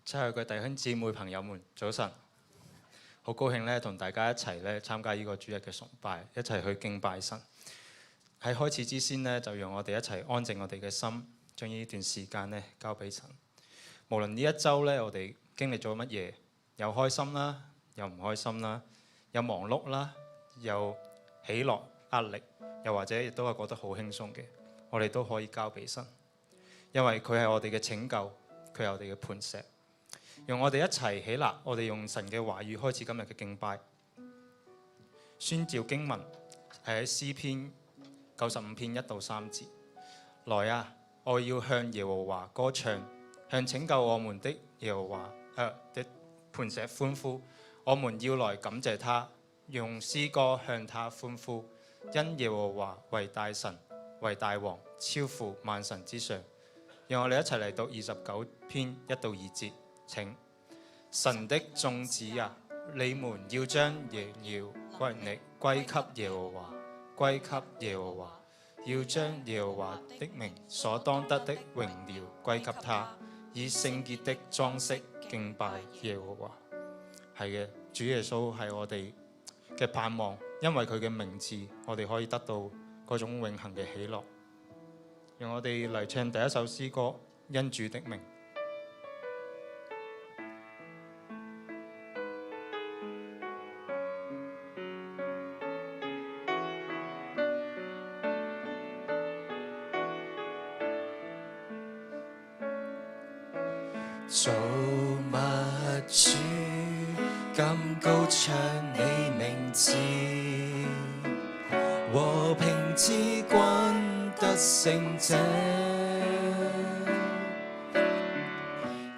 親愛嘅弟兄姊妹朋友們，早晨！好高興咧，同大家一齊咧參加呢個主日嘅崇拜，一齊去敬拜神。喺開始之先呢，就讓我哋一齊安靜我哋嘅心，將呢段時間咧交俾神。無論呢一週咧，我哋經歷咗乜嘢，有開心啦，有唔開心啦，有忙碌啦，有喜樂、壓力，又或者亦都係覺得好輕鬆嘅，我哋都可以交俾神，因為佢係我哋嘅拯救，佢係我哋嘅磐石。讓我哋一齊起立，我哋用神嘅話語開始今日嘅敬拜。宣召經文係喺詩篇95篇1到3節。來啊，我要向耶和華歌唱，向拯救我們的耶和華的磐石歡呼。我們要來感謝他，用詩歌向他歡呼，因耶和華為大神，為大王，超乎萬神之上。讓我哋一齊嚟讀29篇1到2節。請神的眾子啊，你們要將榮耀歸力歸給耶和華，歸給耶和華，要將耶和華的名所當得的榮耀歸給他，以聖潔的裝飾敬拜耶和華。係嘅，主耶穌係我哋嘅盼望，因為佢嘅名字，我哋可以得到嗰種永恆嘅喜樂。讓我哋嚟唱第一首詩歌《因主的名》。造物主，今高唱你名字，和平之君得勝者，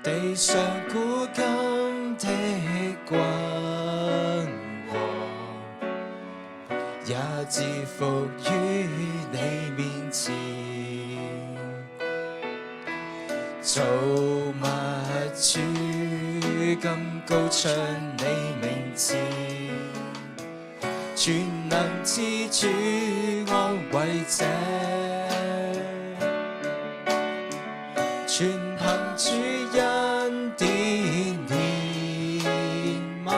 地上古今的君王，也自服於你面前。造物主，今高唱你名字，全能之主，安慰者，全憑主恩典憐憫，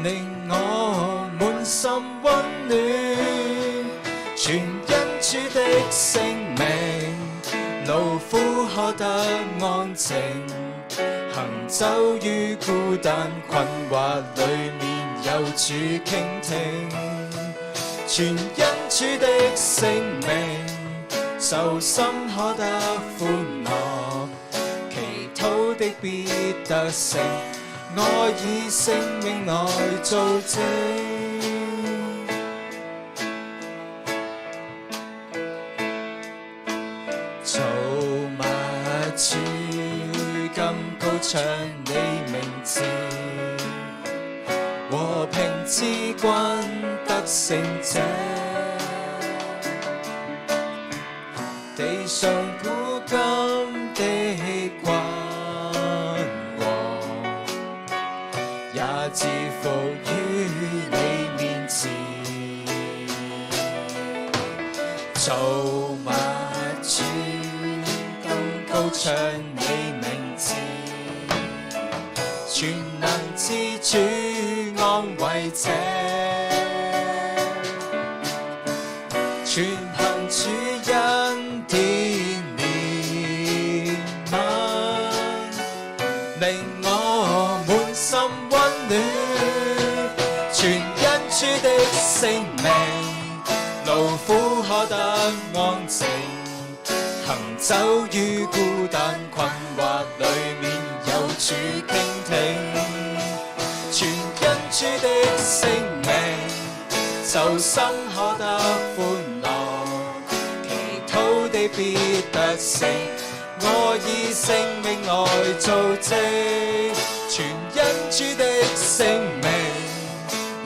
令我滿心溫暖，全因主的聖名。勞苦可得安靜，行走於孤單困惑裏面有主傾聽，全因主的聖名，受心可得歡樂，祈禱的必得勝，我以生命來做證。造物主，今高唱你名字，和平之君得勝者，地上古今的君王，也自服於你面前。造物主，高唱你名字，全能之主，安慰者，全憑主恩典憐憫，令我滿心溫暖，全因主的聖名，勞苦可得安靜，行走於孤單困惑裏面有主傾聽，全因主的聖名，受心可得歡樂，祈禱的必得勝，我以生命來做證，全因主的聖名，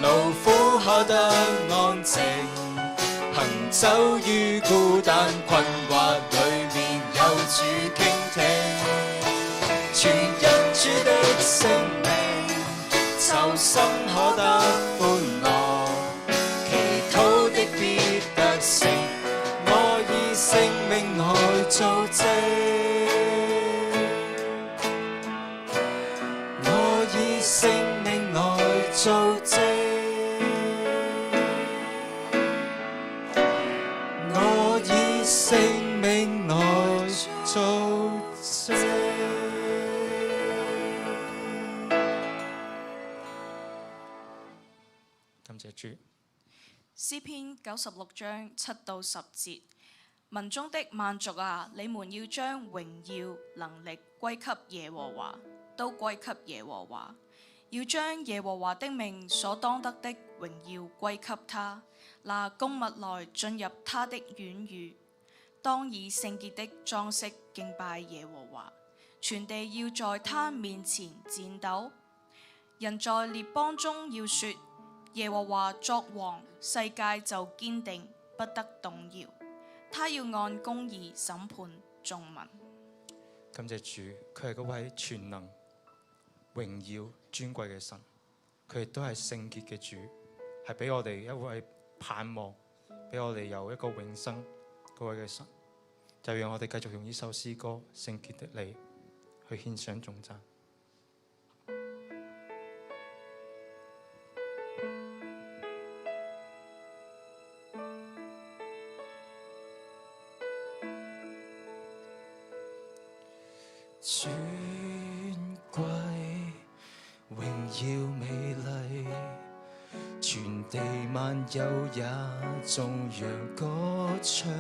勞苦可得安靜，行走於孤單困惑裏面有主傾聽，全因主的聖名，受心可得歡樂，祈禱的必得勝，我以生命來做證。詩篇96章7到10節，民中的萬族啊，你們要將榮耀能力歸給耶和華，都歸給耶和華，要將耶和華的名所當得的榮耀歸給他。拿供物來進入他的院宇，當以聖潔的裝飾敬拜耶和華，全地要在他面前顫抖。人在列邦中要說，耶和華作王，世界就堅定，不得動搖。他要按公義審判眾民。感謝主，佢係嗰位全能、榮耀、尊貴嘅神，佢亦都係聖潔嘅主，係俾我哋一位盼望，俾我哋有一個永生嗰位嘅神。就讓我哋繼續用呢首詩歌《聖潔的你》去獻上頌讚。尊貴榮耀美麗，全地萬有也頌揚歌唱。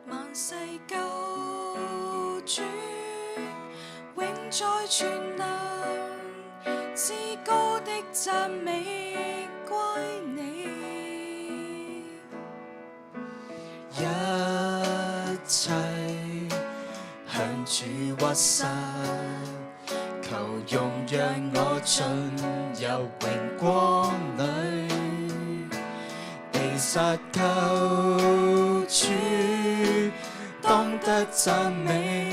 萬世救主永在全能，至高的讚美歸你。一切向主屈膝，求容讓我進入榮光裏，被殺救主當得讚美，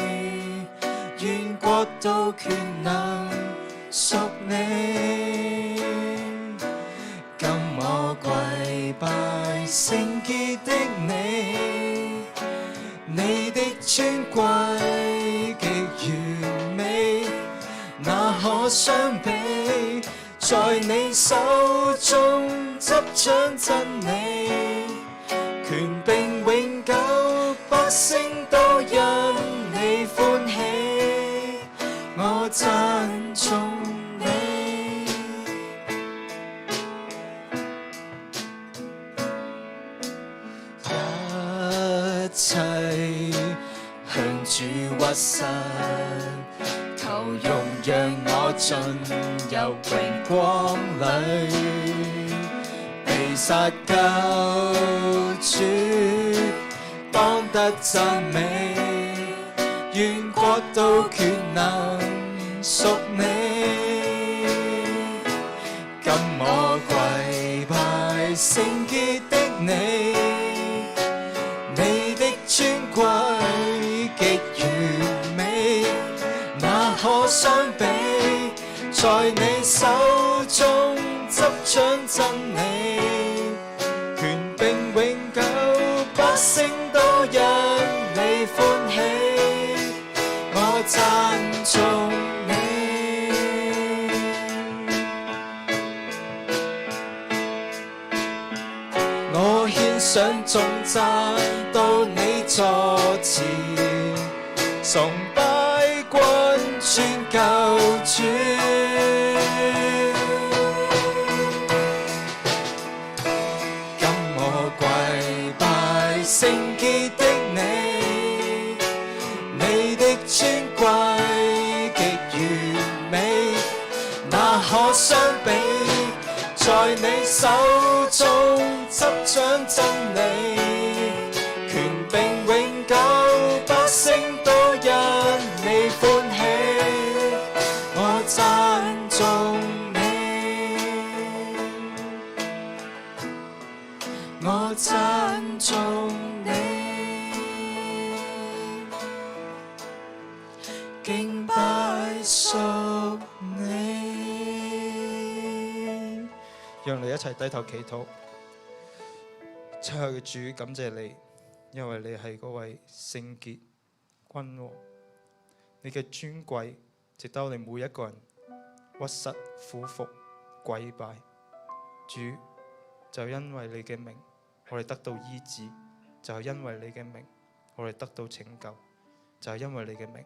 願國度權能屬你。今我跪拜聖潔的你，你的尊貴極完美，那可相比？在你手中執掌真理，權柄永久，百姓都因你歡喜，我讚頌你。一切向主屈膝，求容讓我進入榮光裏，被殺救主當得讚美，願國度權能屬你。今我跪拜聖潔的你，你的尊貴極完美，那可相比？在你手中執掌真理，權柄永久，百姓都因你歡喜，我讚頌你。我獻上頌讚到你座前，崇拜君尊救主。今我跪拜聖潔的你，你的尊貴極完美，那可相比？在你手中執掌真理，權柄永久，百姓都因你歡喜，我讚頌你，我讚頌你，敬拜屬你。讓你一齊低頭祈禱。親愛嘅主，感謝你，因為你係嗰位聖潔君王，你嘅尊貴值得我哋每一個人屈膝俯伏跪拜。主，就因為你嘅名，我哋得到醫治；就係因為你嘅名，我哋得到拯救；就係因為你嘅名，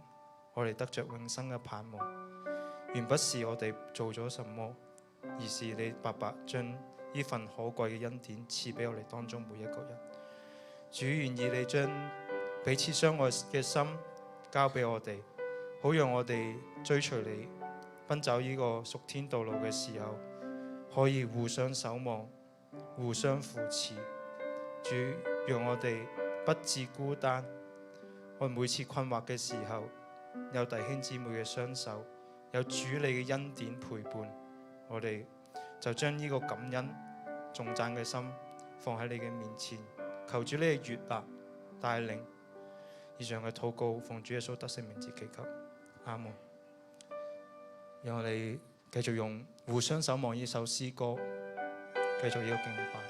我哋得着永生嘅盼望。原不是我哋做咗什麼，而是你白白將呢呢份可貴嘅恩典賜俾我哋當中每一個人。主，願意你將彼此相愛嘅心交俾我哋，好讓我哋追隨你，奔走呢個屬天道路嘅時候，可以互相守望，互相扶持。主，讓我哋不致孤單。我每次困惑嘅時候，有弟兄姊妹嘅雙手，有主你嘅恩典陪伴，我哋就將呢個感恩頌讚嘅心放喺你嘅面前，求主你嘅悅納帶領。以上嘅禱告奉主耶穌得勝名字祈求，阿門。讓我哋繼續用互相守望呢首詩歌，繼續呢個敬拜。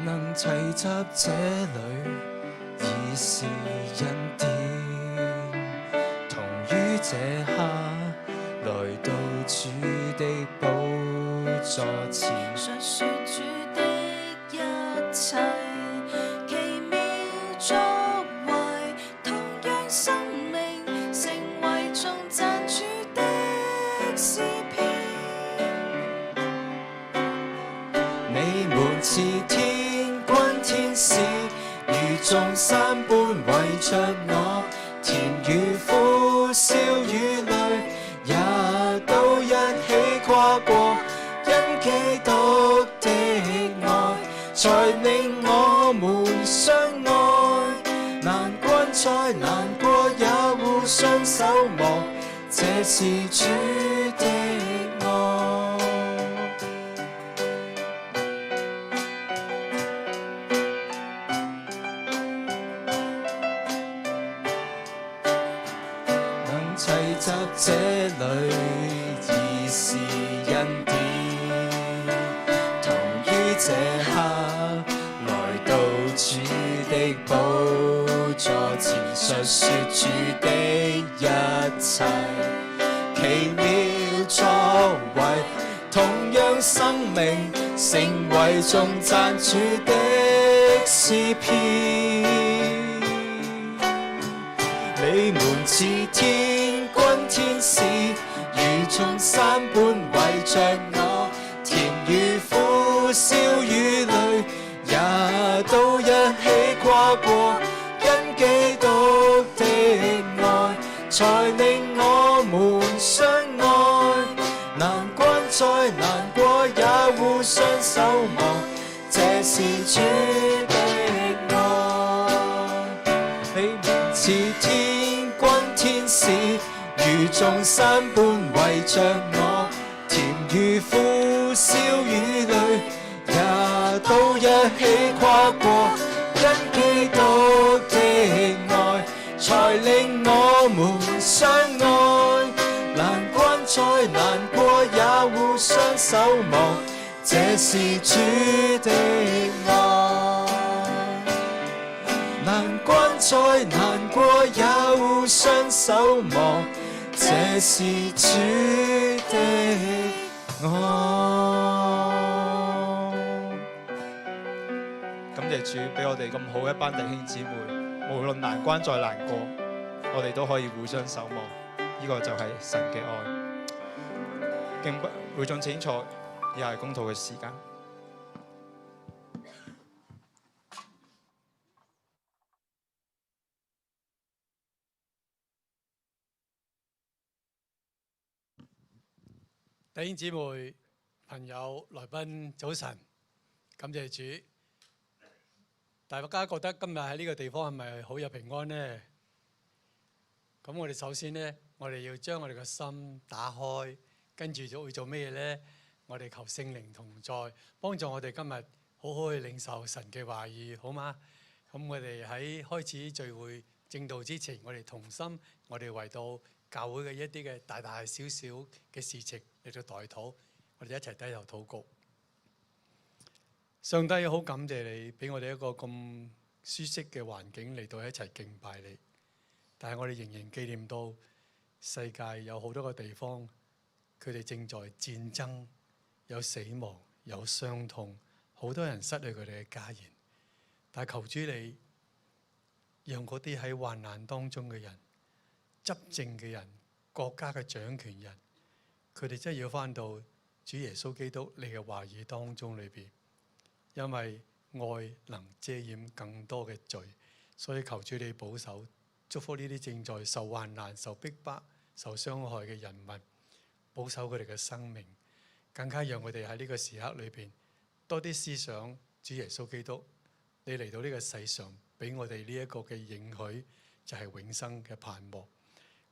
能齊集這裏，已是恩典。同於這刻，來到主的寶座前，述說主的一切奇妙作為，同樣生命成為頌讚主的詩篇。你們似天軍天使，如眾山般圍着我，甜與苦，笑與淚，也都一起跨過。因基督的愛，才令我們相愛。難關再難過，也互相守望，這是主的愛。齊集這裏，已是恩典。同於這刻，來到主的寶座前，述說主的一切奇妙作為，同樣生命成為頌讚主的詩篇。你們似天軍天使，如眾山般圍着我，甜與苦，笑與淚，也都一起跨過。因基督的愛，才令我們相愛。難關再難過，也互相守望，這是主的愛。你們似天軍天使，如眾山般圍着我，甜與苦，笑與淚，也都一起跨過。因基督的愛，才令我們相愛。難關再難過，也互相守望，這是主的愛。難關再難過，也互相守望，這是主的愛。感謝主俾我哋咁好一班弟兄姊妹，無論難關再難過，我哋都可以互相守望，呢個就係神嘅愛。敬拜會眾請坐，以下係公禱嘅時間。弟兄姊妹、朋友、來賓，早晨！感謝主。大家覺得今日喺呢個地方係咪好有平安呢？咁我哋首先呢，我哋要將我哋嘅心打開，跟住就會做咩呢？我哋求聖靈同在，幫助我哋今日好好去領受神嘅話語，好嗎？咁我哋喺開始聚會正道之前，我哋同心，我哋為到教會嘅一啲嘅大大小小嘅事情嚟到代禱，我哋一齊低頭禱告。上帝好感謝你，俾我哋一個咁舒適嘅環境嚟到一齊敬拜你。但係我哋仍然紀念到世界有好多個地方，佢哋正在戰爭，有死亡，有傷痛，好多人失去佢哋嘅家園。但係求主你，讓嗰啲喺患難當中嘅人、執政嘅人、國家嘅掌權人，佢哋真係要返到主耶穌基督你嘅話語當中裏邊，因為愛能遮掩更多嘅罪，所以求主你保守、祝福呢啲正在受患難、受逼迫、受傷害嘅人民，保守佢哋嘅生命，更加讓佢哋喺呢個時刻裏邊多啲思想主耶穌基督，你嚟到呢個世上俾我哋呢一個嘅應許，就係永生嘅盼望。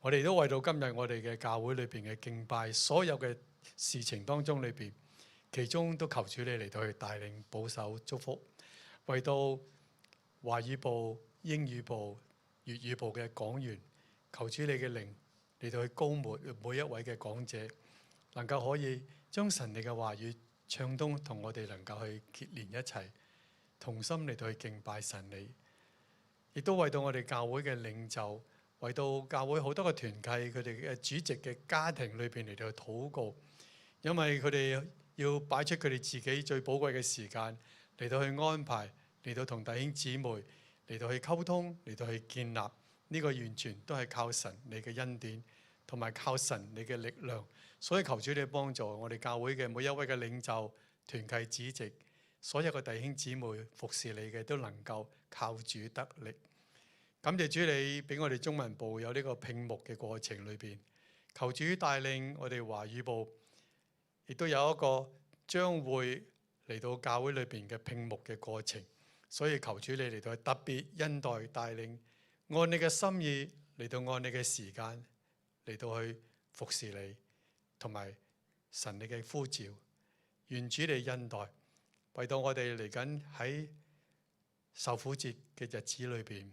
我哋都為到今日我哋嘅教會裏邊嘅敬拜，所有嘅事情當中裏邊，其中都求主你嚟到去帶領、保守、祝福，為到華語部、英語部、粵語部嘅講員，求主你嘅靈嚟到去膏抹每一位嘅講者，能夠可以將神你嘅話語暢通，同我哋能夠去結連一齊，同心嚟到去敬拜神你。亦都為到我哋教會嘅領袖，為到教會好多個團契佢哋嘅主席嘅家庭裏邊嚟到去禱告，因為佢哋要擺出佢哋自己最寶貴嘅時間嚟到去安排，嚟到同弟兄姊妹嚟到去溝通，嚟到去建立，呢個完全都係靠神你嘅恩典，同埋靠神你嘅力量。所以求主你幫助我哋教會嘅每一位嘅領袖、團契主席，所有嘅弟兄姊妹服侍你嘅都能夠靠主得力。感謝主你俾我哋中文部有呢個聘牧嘅過程裏邊，求主帶領我哋華語部，亦都有一個將會嚟到教會裏邊嘅聘牧嘅過程。所以求主你嚟到特別恩待帶領，按你嘅心意嚟到按你嘅時間嚟到去服侍你，同埋神你嘅呼召，願主你恩待，為到我哋嚟緊喺受苦節嘅日子裏邊，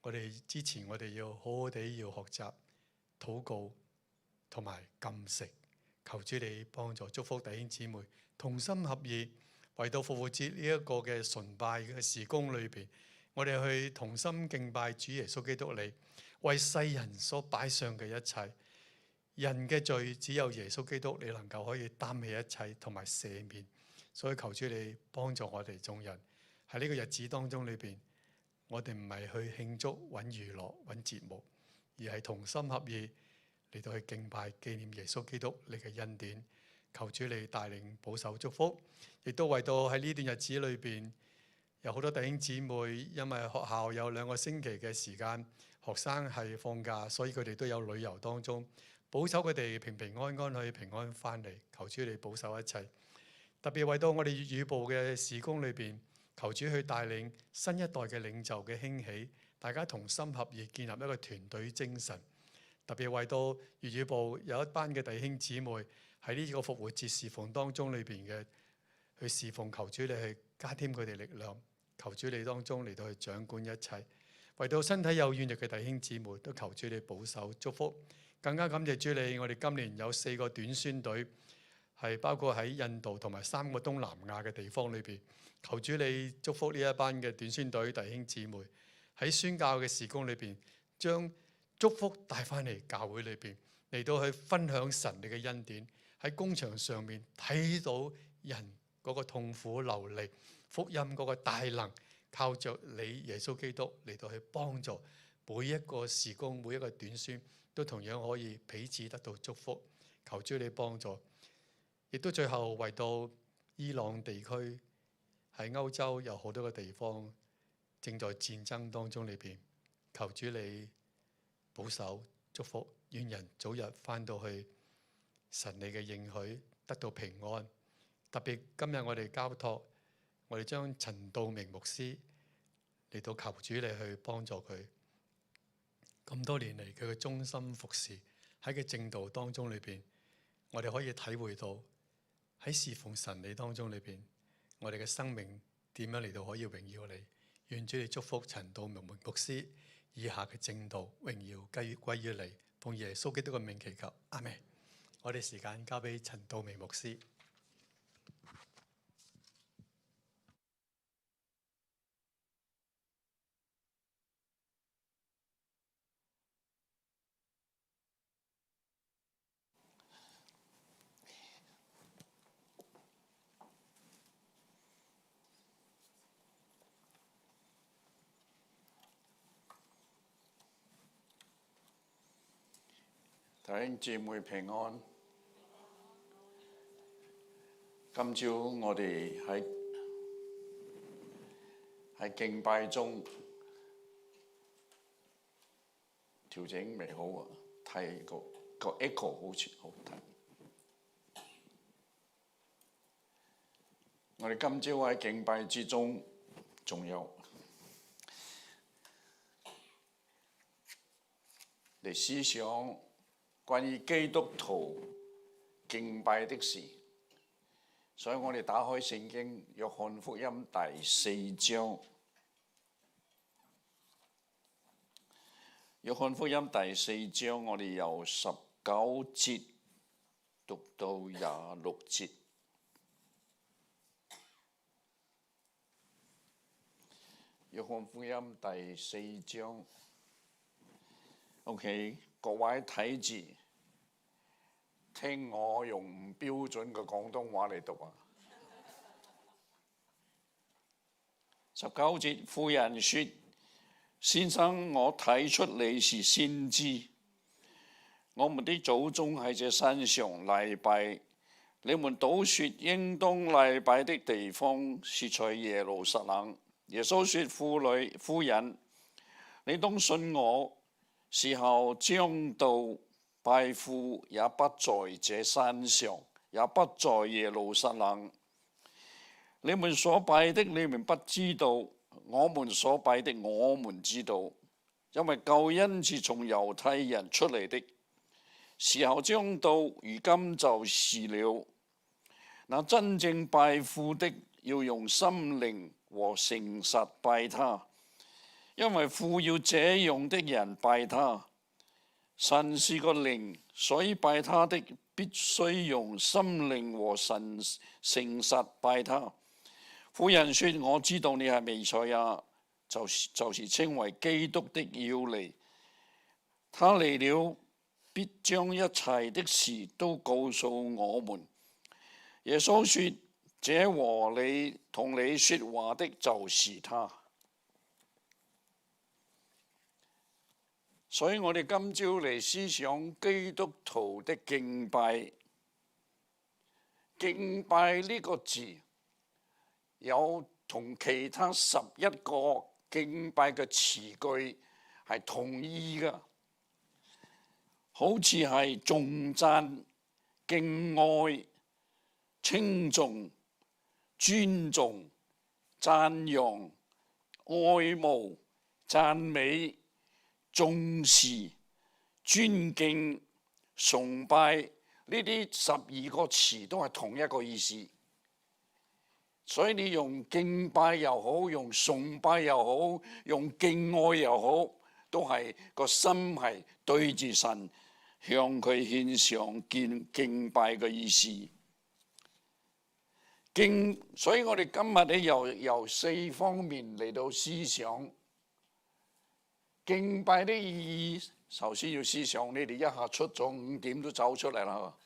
我哋之前我哋要好好地要學習禱告同埋禁食，求主你幫助祝福弟兄姊妹同心合意，為到復活節呢一個嘅崇拜嘅事工裏邊，我哋去同心敬拜主耶穌基督你，為世人所擺上嘅一切，人嘅罪只有耶穌基督你能夠可以擔起一切同埋赦免，所以求主你幫助我哋眾人喺呢個日子當中裏邊，我哋唔係去慶祝揾娛樂揾節目，而係同心合意嚟到去敬拜紀念耶穌基督你嘅恩典。求主你帶領保守祝福，亦都為到喺呢段日子裏邊有好多弟兄姊妹，因為學校有2個星期嘅時間，學生係放假，所以佢哋都有旅遊當中，保守佢哋平平安安去平安翻嚟。求主你保守一切，特別為到我哋粵語部嘅事工裏邊，求主去帶領新一代嘅領袖嘅興起，大家同心合意建立一個團隊精神。特別為到粵語部有一班嘅弟兄姊妹喺呢個復活節侍奉當中裏邊嘅去侍奉，求主你去加添佢哋力量，求主你當中嚟到去掌管一切。為到身體有軟弱嘅弟兄姊妹，都求主你保守祝福。更加感謝主你，我哋今年有4個短宣隊，係包括喺印度同埋3個東南亞嘅地方裏邊。求主你祝福呢一班嘅短宣隊弟兄姊妹喺宣教嘅事工裏邊，將祝福帶翻嚟教會裏邊，嚟到去分享神你嘅恩典。喺工場上面睇到人嗰個痛苦流離，福音嗰個大能，靠着你耶穌基督嚟到去幫助每一個事工，每一個短宣都同樣可以彼此得到祝福。求主你幫助，亦都最後為到伊朗地區，喺歐洲有好多個地方正在戰爭當中裏邊，求主你保守祝福，願人早日翻到去神你嘅應許，得到平安。特別今日我哋交託，我哋將陳道明牧師嚟到求主你去幫助佢。咁多年嚟佢嘅忠心服侍喺佢正道當中裏邊，我哋可以體會到喺侍奉神你當中裏邊，我哋嘅生命點樣嚟到可以榮耀你。願主你祝福陳道明牧師以下嘅正道榮耀歸於你，奉耶穌基督嘅名祈求，阿們。我哋時間交俾陳道明牧師。弟兄姊妹平安。今朝我哋喺敬拜中調整未好啊，睇個 echo 好似好大。我哋今朝喺敬拜之中，仲有嚟思想關於基督徒敬拜的事，所以我哋打開聖經約翰福音第4章。約翰福音第4章，我哋由19節讀到26節。約翰福音第4章。OK， 各位睇字，聽我用唔標準嘅廣東話嚟讀啊。19節，婦人說：先生，我睇出你是先知。我們的祖宗喺這山上禮拜，你們倒說應當禮拜的地方是在耶路撒冷。耶穌說：婦人，你當信我，時候將到，拜父也不在這山上，也不在耶路撒冷。你們所拜的，你們不知道；我們所拜的，我們知道。因為救恩是從猶太人出嚟的，時候將到，如今就是了。那真正拜父的，要用心靈和誠實拜他，因為父要這樣的人拜他。神是個靈，所以拜他的必須用心靈和誠實拜他。婦人說：我知道你係彌賽亞，就是稱為基督的要嚟。他嚟了，必將一切的事都告訴我們。耶穌說：這和你同你說話的就是他。所以我哋今朝嚟思想基督徒的敬拜。敬拜呢個字有同其他11個敬拜嘅詞句係同義嘅，好似係頌讚、敬愛、稱頌、尊重、讚揚、愛慕、讚美、重視、尊敬、崇拜，呢啲12個詞都係同一個意思。所以你用敬拜又好，用崇拜又好，用敬愛又好，都係個心係對住神，向佢獻上敬拜嘅意思。所以我哋今日咧由4方面嚟到思想敬拜的意義。首先要思想，你哋一下出咗5點都走出嚟啦。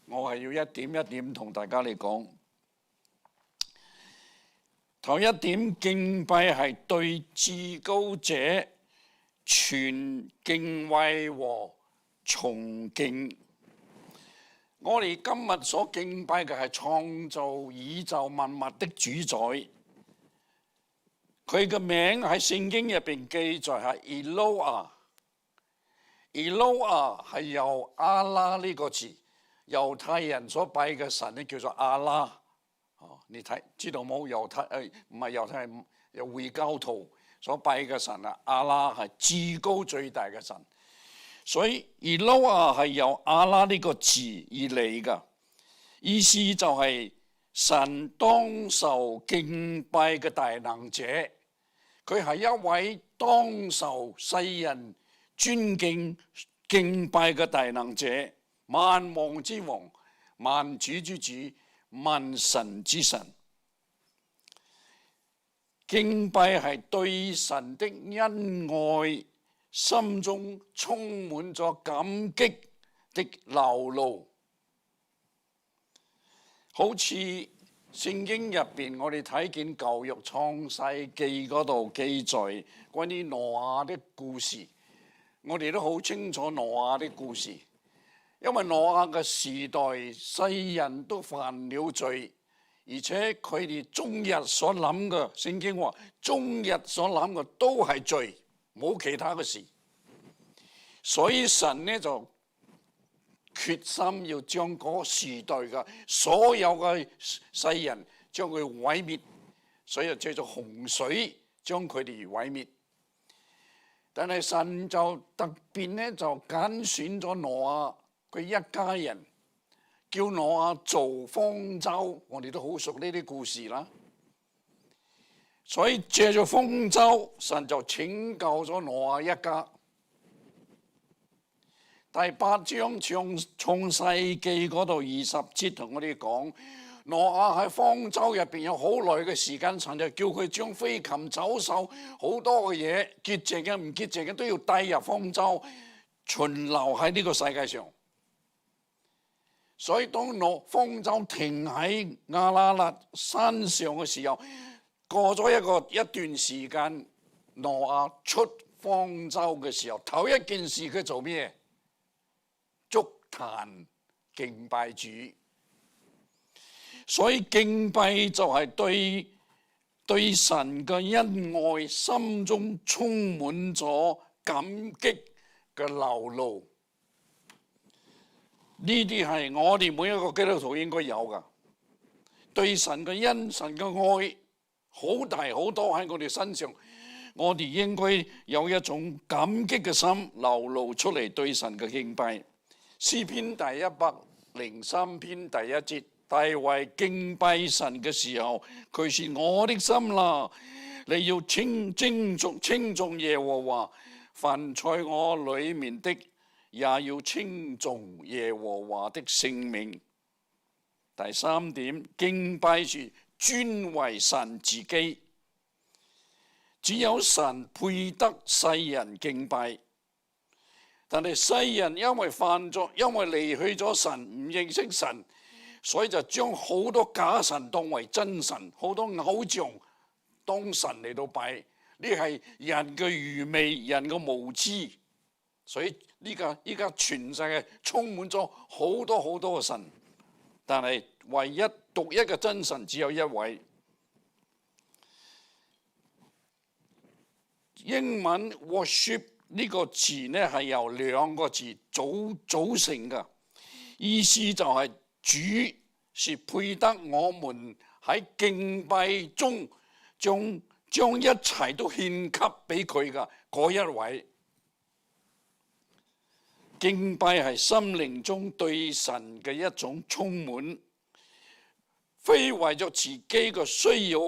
我係要一點一點同大家嚟講。頭一點，敬拜係對至高者全敬畏和崇敬。我哋今日所敬拜嘅係創造宇宙萬物的主宰，佢嘅名喺聖經入邊記載係 Eloah。Eloah 係由阿拉呢個字，猶太人所拜嘅神咧叫做阿拉。你睇知道冇？唔係猶太人，有回教徒所拜嘅神啊，阿拉係至高最大嘅神。所以 Eloah 係由阿拉呢個字而嚟㗎，意思就係神當受敬拜嘅大能者。佢係一位當受世人尊敬敬拜嘅大能者，萬王之王，萬主之主，萬神之神。敬拜係對神的恩愛，心中充滿咗感激的流露。好似聖經入邊我哋睇見舊約創世記嗰度記載關於挪亞的故事。我哋都好清楚挪亞的故事，因為挪亞嘅時代，世人都犯了罪，而且佢哋終日所諗嘅，聖經話終日所諗嘅都係罪，冇其他嘅事。所以神呢就決心要將嗰個時代嘅所有嘅世人將佢毀滅，所以就借咗洪水將佢哋毀滅。但係神就特別呢，就揀選咗挪亞佢一家人，叫挪亞造方舟。我哋都好熟呢啲故事啦。所以借咗方舟，神就拯救咗挪亞一家。第8章創世記嗰度20節同我哋講，挪亞喺方舟入邊有好耐嘅時間，神就叫佢將飛禽走獸好多嘅嘢，潔淨嘅唔潔淨嘅都要帶入方舟，存留喺呢個世界上。所以當方舟停喺亞拉勒山上嘅時候，過咗一段時間，挪亞出方舟嘅時候，頭一件事佢做咩？築壇敬拜主。所以敬拜就係對神嘅恩愛，心中充滿咗感激嘅流露。呢啲係我哋每一個基督徒應該有㗎。對神嘅恩、神嘅愛好大好多喺我哋身上，我哋應該有一種感激嘅心流露出嚟，對神嘅敬拜。詩篇第103篇第1節，大衛敬拜神嘅時候，佢是我的心啦，你要稱頌耶和華，凡在我裏面的也要稱頌耶和華的聖名。第3點，敬拜是尊為神自己，只有神配得世人敬拜。但係世人因為犯咗，因為離去咗神，唔認識神，所以就將好多假神當為真神，好多偶像當神嚟到拜。呢係人嘅愚昧，人嘅無知。所以依家全世界充滿咗好多好多嘅神，但係唯一獨一嘅真神只有一位。英文 worship 呢個詞呢係由2個字組成嘅，意思就係主是配得我們喺敬拜中將一切都獻給俾佢嘅嗰一位。敬拜係心靈中對神嘅一種充滿，非為咗自己嘅需要，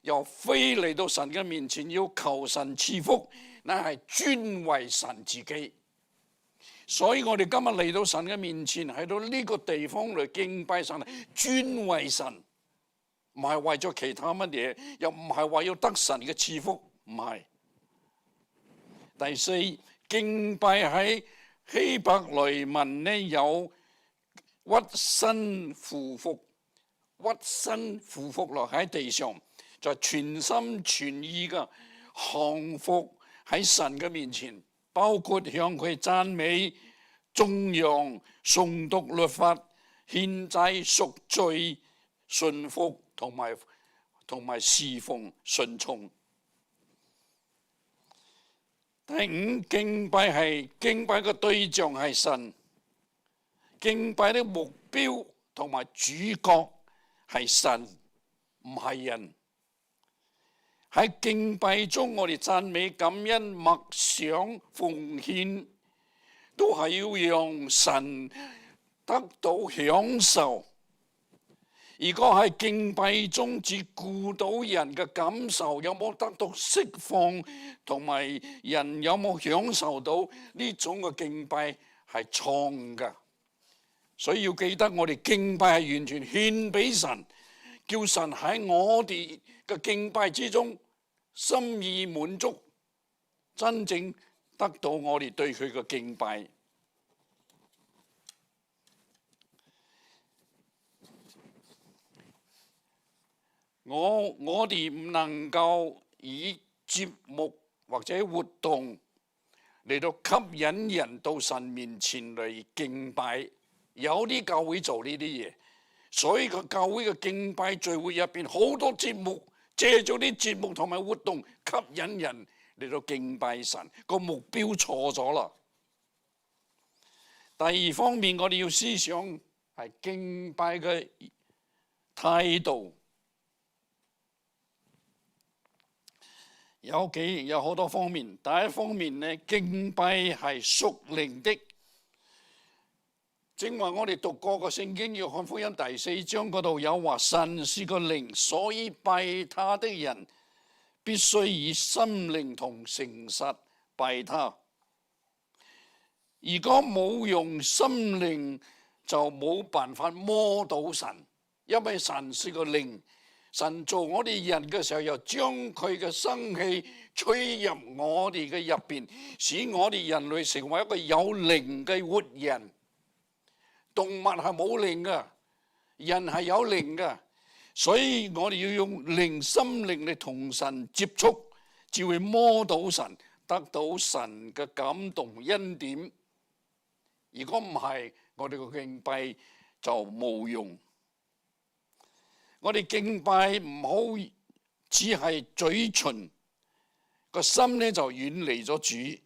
又非嚟到神嘅面前要求神賜福，乃係尊為神自己。所以我哋今日嚟到神嘅面前，喺到呢個地方嚟敬拜神，尊為神，唔係為咗其他乜嘢，又唔係話要得神嘅賜福，唔係。第4，敬拜喺希伯來文呢有屈身俯伏落喺地上，就全心全意嘅降服喺神嘅面前，包括向佢讚美、頌揚、誦讀律法、獻祭、贖罪、順服同埋侍奉順從。第5，敬拜嘅對象係神，敬拜的目標同埋主角係神，唔係人。喺敬拜中，我哋讚美、感恩、默想、奉獻，都係要讓神得到享受。如果喺敬拜中只顧到人嘅感受，有冇得到釋放，同埋人有冇享受到呢種嘅敬拜係錯嘅。所以要記得，我哋敬拜係完全獻俾神，叫神喺我哋嘅敬拜之中心意滿足，真正得到我哋對佢嘅敬拜。我哋唔能夠以節目或者活動嚟到吸引人到神面前嚟敬拜。有啲教會做呢啲嘢，所以個教會嘅敬拜聚會入邊好多節目，借咗啲節目同埋活動吸引人嚟到敬拜神，個目標錯咗啦。第二方面，我哋要思想係敬拜嘅態度。有好多方面。第一方面呢，敬拜係屬靈的。正話我哋讀過個聖經約翰福音第4章嗰度有話，神是個靈，所以拜他的人必須以心靈同誠實拜他。如果冇用心靈，就冇辦法摸到神，因為神是個靈。神做我哋人嘅時候，又將佢嘅生氣吹入我哋嘅入邊，使我哋人類成為一個有靈嘅活人。動物係冇靈噶，人係有靈噶，所以我哋要用靈心靈嚟同神接觸，至會摸到神，得到神嘅感動恩典。如果唔係，我哋嘅敬拜就冇用。我哋敬拜唔好只係嘴唇，個心呢就遠離咗主。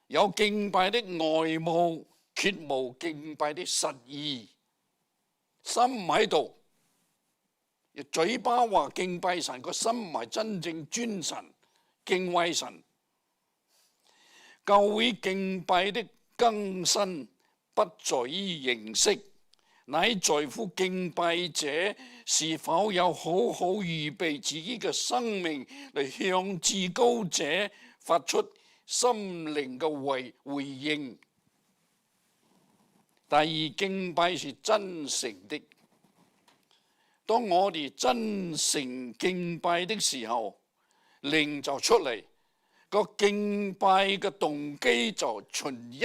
有敬拜的外貌，缺無敬拜的實意。心唔喺度，嘴巴話敬拜神，個心唔係真正尊神、敬畏神。教會敬拜的更新不在於形式，乃在乎敬拜者是否有好好預備自己嘅生命嚟向至高者發出心靈嘅回應。第二，敬拜是真誠的。當我哋真誠敬拜的時候，靈就出嚟，個敬拜嘅動機就純一。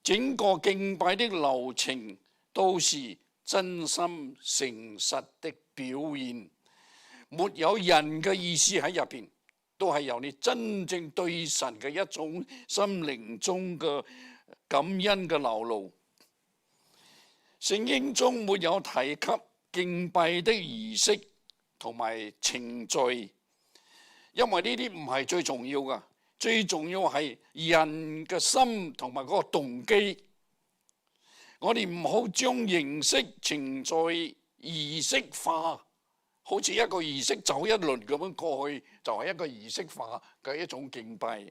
整個敬拜的流程都是真心誠實的表現，沒有人嘅意思喺入邊，都係由你真正對神嘅一種心靈中嘅感恩嘅流露。聖經中沒有提及敬拜的儀式同埋程序，因為呢啲唔係最重要㗎。最重要係人嘅心同埋嗰個動機。我哋唔好將形式程序儀式化，好似一個儀式走一輪咁樣過去，就係一個儀式化嘅一種敬拜。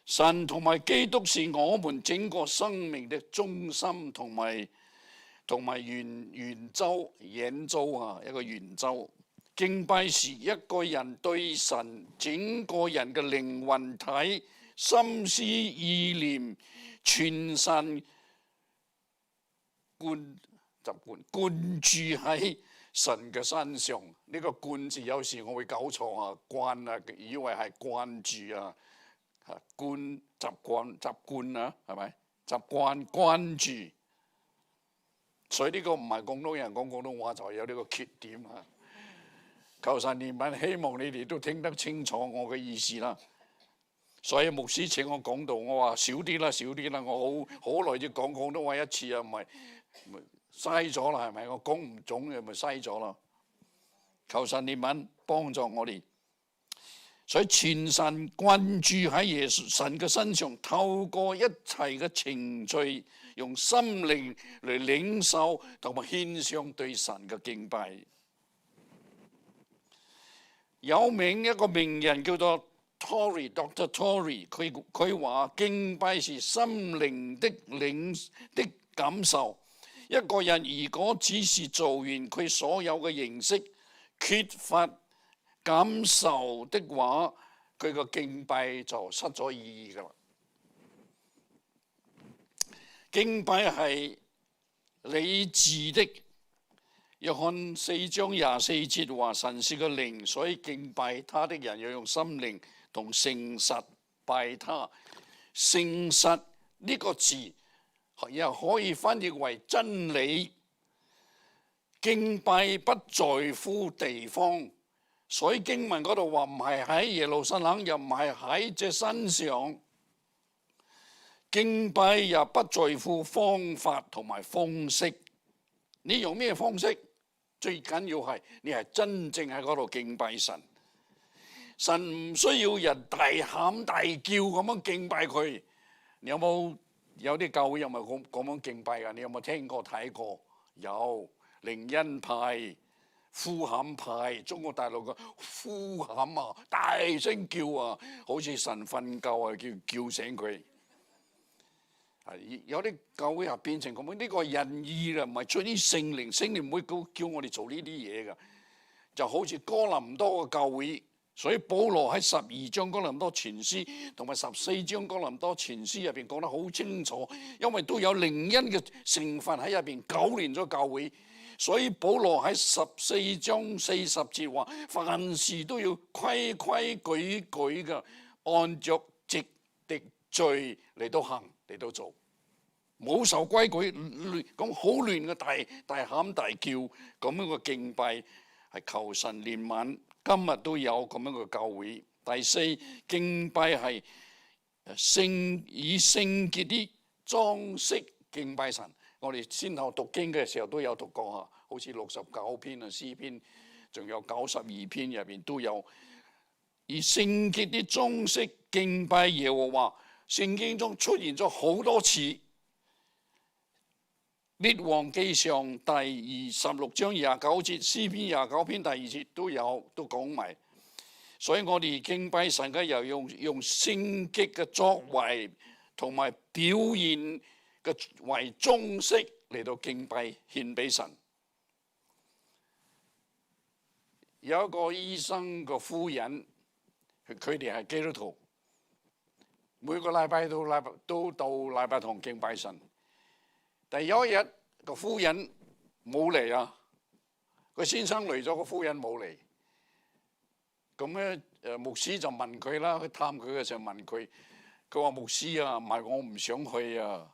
神同埋基督是我們整個生命的中心同埋圓周一個圓周。敬拜是一個人對神整個人嘅靈魂體、心思意念全神貫注喺神嘅身上。呢個貫字有時我會搞錯啊，關啊，以為係關注啊，慣習慣啊，係咪？習慣關注，所以呢個唔係廣東人講廣東話就係有呢個缺點啊。求神憐憫，希望你哋都聽得清楚我嘅意思啦。所以牧師請我講道，我話少啲啦，我好耐要講廣東話一次啊，唔係嘥咗啦，係咪？我講唔準嘅咪嘥咗啦。求神憐憫幫助我哋，所以全神關注喺耶穌神嘅身上，透過一切嘅程序，用心靈嚟領受同埋獻上對神嘅敬拜。有名一個名人叫做 Dr. Torrey， 佢話敬拜是心靈的感受。一個人如果只是做完佢所有嘅形式，缺乏感受的話，佢個敬拜就失咗意義㗎啦。敬拜係理智的。約翰4章24節話，神是個靈，所以敬拜他的人要用心靈同誠實拜他。誠實呢個字又可以翻譯為真理。敬拜不在乎地方，所以經文嗰度話唔係喺耶路撒冷，又唔係喺這山上。敬拜也不在乎方法同埋方式，你用咩方式？最緊要係你係真正喺嗰度敬拜神。神唔需要人大喊大叫咁樣敬拜佢。你有啲教會有冇咁樣敬拜㗎？你有冇聽過睇過？有靈恩派、呼喊派，中國大陸嘅呼喊啊，大聲叫啊，好似神瞓覺啊，叫醒佢。有啲教會係變成咁樣，呢個係仁義啦，唔係出於聖靈，聖靈唔會叫我哋做呢啲嘢㗎。就好似哥林多嘅教會，所以保羅喺12章哥林多前書同埋14章哥林多前書入邊講得好清楚，因為都有靈恩嘅成分喺入邊9年咗教會，所以保羅喺14章40節話：凡事都要規規矩矩嘅，按着直的序嚟到行。嚟到做冇受規矩咁好亂嘅大喊大叫咁樣嘅敬拜，係求神憐憫。今日都有咁樣嘅教會。第四，敬拜係以聖潔啲裝飾敬拜神。我哋先後讀經嘅時候都有讀過啊，好似69篇啊詩篇，仲有92篇入邊都有以聖潔啲裝飾敬拜耶和華。聖經中出現咗好多次，《列王記上》第26章29節，詩篇29篇第2節都講埋。所以我哋敬拜神嘅又用聖潔嘅作為同埋表現嘅為裝飾嚟到敬拜獻俾神。有一個醫生個夫人，佢哋係基督徒。每個禮拜都到禮拜堂敬拜神，但有一日個夫人冇嚟啊，個先生嚟咗，個夫人冇嚟。咁咧牧師就問佢啦，去探佢嘅時候問佢，佢話牧師啊，唔係我唔想去啊，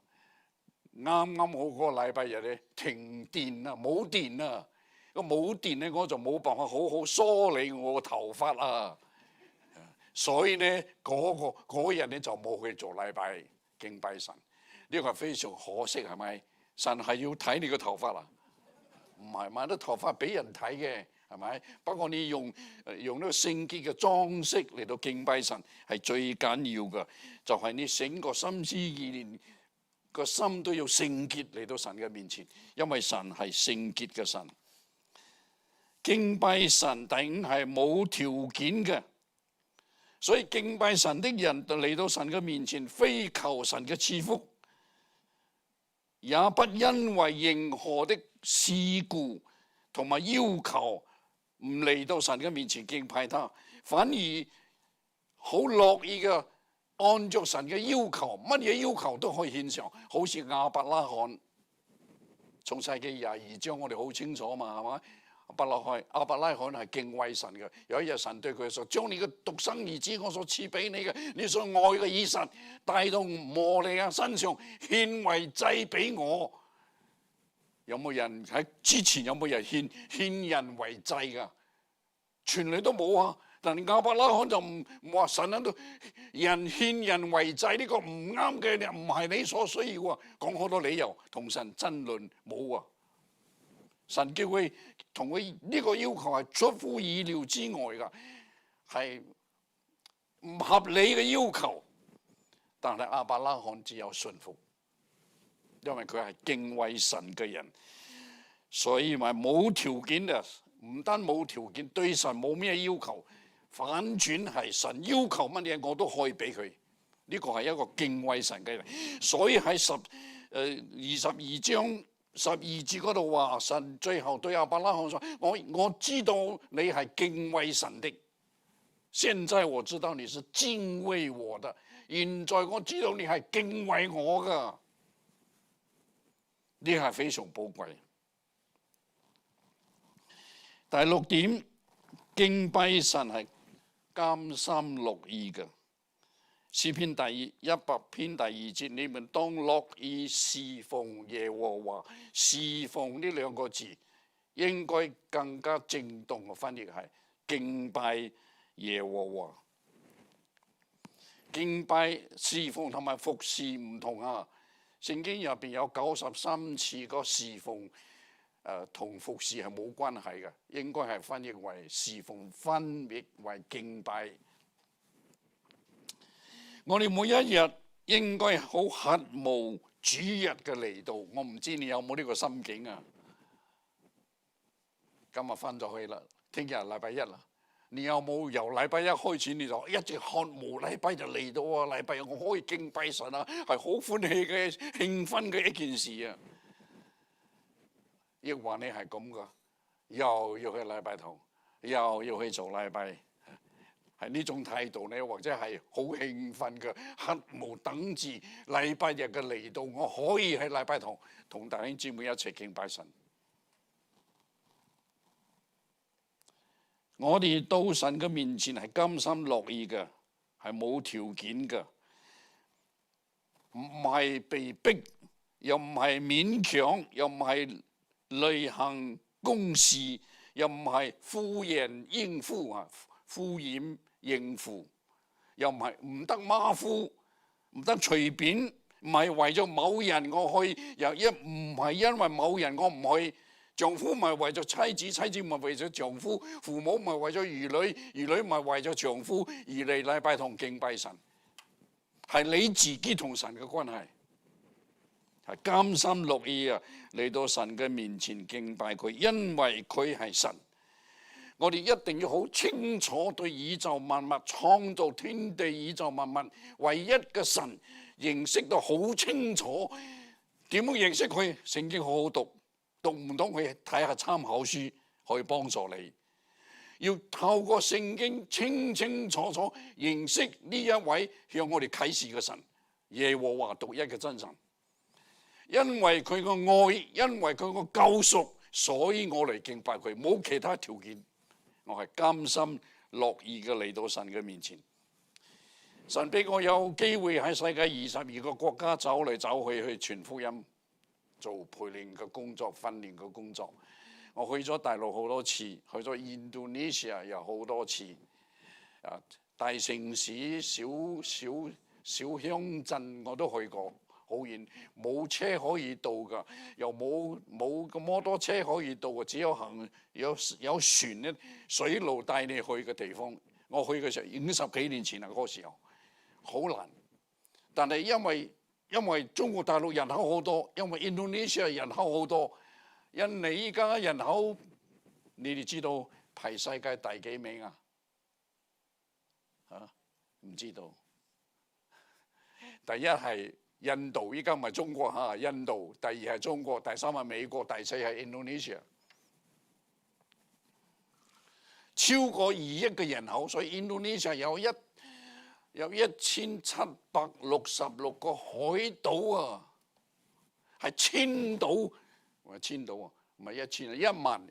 啱啱好嗰個禮拜日咧停電啊，冇電啊，個冇電咧我就冇辦法好好梳理我個頭髮啊。所以咧嗰日咧就冇去做禮拜敬拜神，呢個係非常可惜，係咪？神係要睇你個頭髮啊？唔係嘛，啲頭髮俾人睇嘅，係咪？不過你用呢個聖潔嘅裝飾嚟到敬拜神係最緊要嘅，就係你整個心思意念個心都要聖潔嚟到神嘅面前，因為神係聖潔嘅神。敬拜神第五係冇條件嘅。所以敬拜神的人嚟到神嘅面前，非求神嘅賜福，也不因為任何的事故同埋要求唔嚟到神嘅面前敬拜他，反而好樂意嘅按照神嘅要求，乜嘢要求都可以獻上，好似亞伯拉罕，從世記22章我哋好清楚嘛，係嘛？亞伯拉罕係敬畏神嘅。有一日神對佢說：將你嘅獨生兒子我所賜俾你嘅，你所愛嘅以撒帶到摩利亞身上獻為祭俾我。有冇人喺之前有冇人獻人為祭㗎？全嚟都冇啊！但係亞伯拉罕就唔話神喺度人獻人為祭呢個唔啱嘅，唔係你所需要啊！講好多理由同神爭論冇啊！神叫佢同佢呢個要求係出乎意料之外㗎，係唔合理嘅要求。但係亞伯拉罕只有信服，因為佢係敬畏神嘅人，所以咪冇條件啊！唔單冇條件，對神冇咩要求，反轉係神要求乜嘢我都可以俾佢。呢個係一個敬畏神嘅人。所以喺22章12節嗰度話，神最後對亞伯拉罕說：我知道你係敬畏神的，現在我知道你是敬畏我的，現在我知道你係敬畏我噶，呢係非常寶貴。第六點，敬拜神係甘心樂意嘅。詩篇100篇第2節，你們當樂意侍奉耶和華。侍奉呢兩個字應該更加正當嘅翻譯係敬拜耶和華。敬拜侍奉同埋服侍唔同啊！聖經入邊有93次個侍奉同服侍係冇關係嘅，應該係翻譯為侍奉，翻譯為敬拜。我哋每一日應該好渴慕主日嘅嚟到。我唔知你有冇呢個心境啊？今日翻咗去啦，聽日禮拜一啦。你有冇由禮拜一開始你就一直渴慕禮拜就嚟到啊？禮拜日我可以敬拜神啊，係好歡喜嘅興奮嘅一件事啊！亦話你係咁噶，又要去禮拜堂，又要去做禮拜，係呢種態度呢，或者係好興奮嘅，渴慕等住禮拜日嘅嚟到，我可以喺禮拜堂同弟兄姊妹一齊敬拜神。我哋到神嘅面前係甘心樂意嘅，係冇條件嘅，唔係被逼，又唔係勉強，又唔係例行公事，又唔係敷衍應付啊，敷衍應付，又唔係唔得馬虎，唔得隨便，唔係為咗某人我去，又唔係因為某人我唔去。丈夫唔係為咗妻子，妻子唔係為咗丈夫，父母唔係為咗兒女，兒女唔係為咗丈夫而嚟禮拜堂敬拜神，係你自己同神嘅關係，係甘心樂意啊嚟到神嘅面前敬拜佢，因為佢係神。我哋一定要好清楚對宇宙萬物創造天地宇宙萬物唯一嘅神認識到好清楚。點樣認識佢？聖經好好讀。讀唔懂去睇下參考書，可以幫助你。要透過聖經清清楚楚認識呢一位向我哋啟示嘅神，耶和華獨一嘅真神。因為佢個愛，因為佢個救贖，所以我嚟敬拜佢，冇其他條件。我係甘心樂意嘅嚟到神嘅面前。神俾我有機會喺世界22個國家走嚟走去傳福音。做培練嘅工作、訓練嘅工作，我去咗大陸好多次，去咗印度尼西亞又好多次。大城市、小鄉鎮我都去過，好遠，冇車可以到㗎，又冇個摩托車可以到嘅，只有行有船咧，水路帶你去嘅地方。我去嘅時候50幾年前啦，嗰個時候好難，但係因為中國大陸人口好多，因為印度尼西亞人口好多，印尼依家人口你哋知道排世界第幾名啊？唔知道。第一係印度，依家唔係中國嚇，印度。第二係中國，第三係美國，第四係印度尼西亞。超過2億嘅人口，所以印度尼西亞有1766個海島啊，係千島，唔係千島啊，唔係1000啊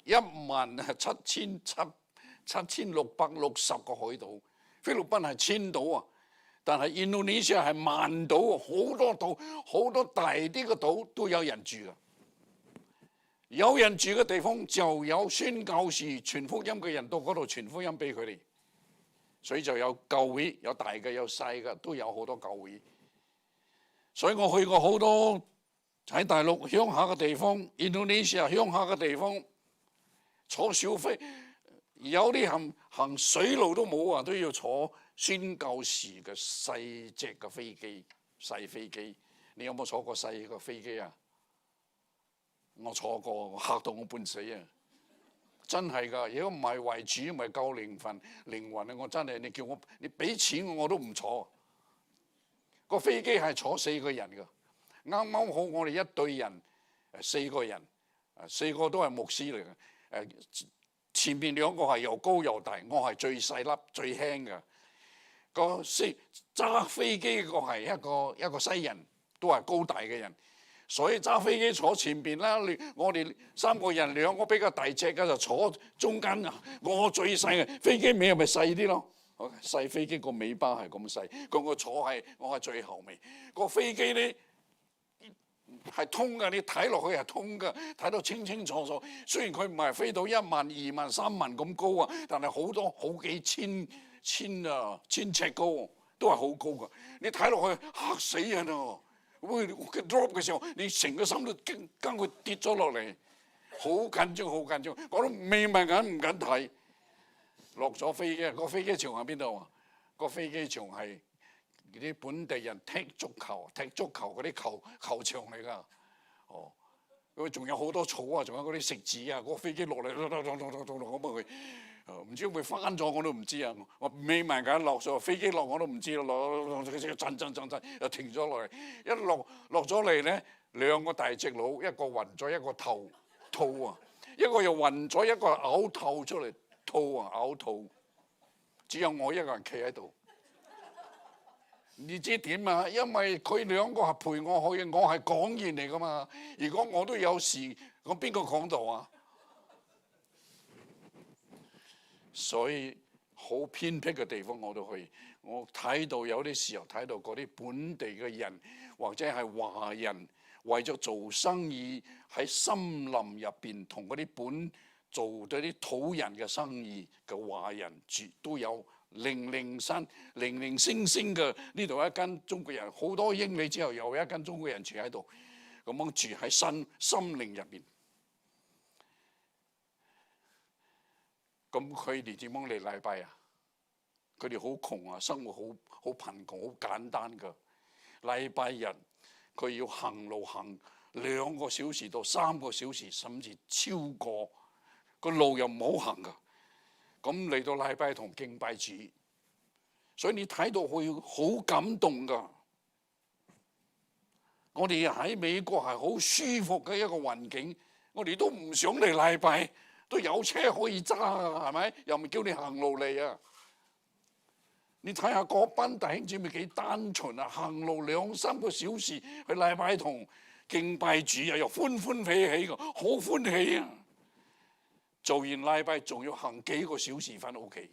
，17660個海島。菲律賓係千島啊，但係印度尼西亞係萬島啊，好多島，好多大啲嘅島都有人住啊。有人住嘅地方就有宣教士傳福音嘅人到嗰度傳福音俾佢哋。所以就有教會，有大嘅有細嘅，都有好多教會。所以我去過好多喺大陸鄉下嘅地方，印度尼西亞鄉下嘅地方，坐小飛，有啲行水路都冇啊，都要坐宣教士嘅細隻嘅飛機，細飛機。你有冇坐過細嘅飛機啊？我坐過，我嚇到我半死啊！真係㗎，如果唔係為主，唔係救靈魂啊！我真係，你叫我，你俾錢我都唔坐。個飛機係坐4個人㗎，啱啱好我哋一隊人4個人，4個都係牧師嚟嘅。前面2個係又高又大，我係最細粒最輕嘅。揸飛機個係一個西人，都係高大嘅人。所以揸飛機坐前邊啦，我哋3個人，2個比較大隻嘅就坐中間啊。我最細嘅飛機尾係咪細啲咯？細飛機個尾巴係咁細，個坐係我係最後尾。個飛機咧係通㗎，你睇落去係通㗎，睇到清清楚楚。雖然佢唔係飛到1萬、2萬、3萬咁高啊，但係好多好幾千尺高，都係好高㗎。你睇落去嚇死人啊！會 drop 嘅時候，你成個心都驚佢跌咗落嚟，好緊張，好緊張。我都眯埋眼唔敢睇。落咗飛機，個飛機場喺邊度啊？個飛機場係啲本地人踢足球嗰啲球場嚟㗎。哦，佢仲有好多草啊，仲有嗰啲食紙啊。嗰個飛機落嚟，咁佢唔知會翻咗我都唔知啊。我眯埋眼落咗飛機落我都唔知咯，震又停咗落嚟。一落咗嚟咧，2個大隻佬，一個暈咗，一個吐啊，一個又暈咗，一個嘔吐出嚟。嘔吐，只有我一個人企喺度。你知點啊？因為佢2個係陪我去，我係講員嚟噶嘛。如果我都有事，我邊個講道啊？所以好偏僻嘅地方我都去。我睇到有啲時候睇到嗰啲本地嘅人或者係華人，為咗做生意喺森林入邊同嗰啲做咗啲土人嘅生意嘅華人住都有零星嘅。呢度一間中國人，好多英里之後又有一間中國人住喺度，咁樣住喺森林入邊。咁佢哋點樣嚟禮拜啊？佢哋好窮啊，生活好貧窮，好簡單噶。禮拜日佢要行路行2個小時到3個小時，甚至超過。個路又唔好行噶，咁嚟到禮拜同敬拜主，所以你睇到會好感動噶。我哋喺美國係好舒服嘅一個環境，我哋都唔想嚟禮拜，都有車可以揸，係咪？又唔叫你行路嚟啊！你睇下嗰班弟兄姊妹幾單純啊，行路2、3個小時去禮拜同敬拜主啊，又歡歡喜喜嘅，好歡喜啊！做完禮拜仲要行幾個小時翻屋企，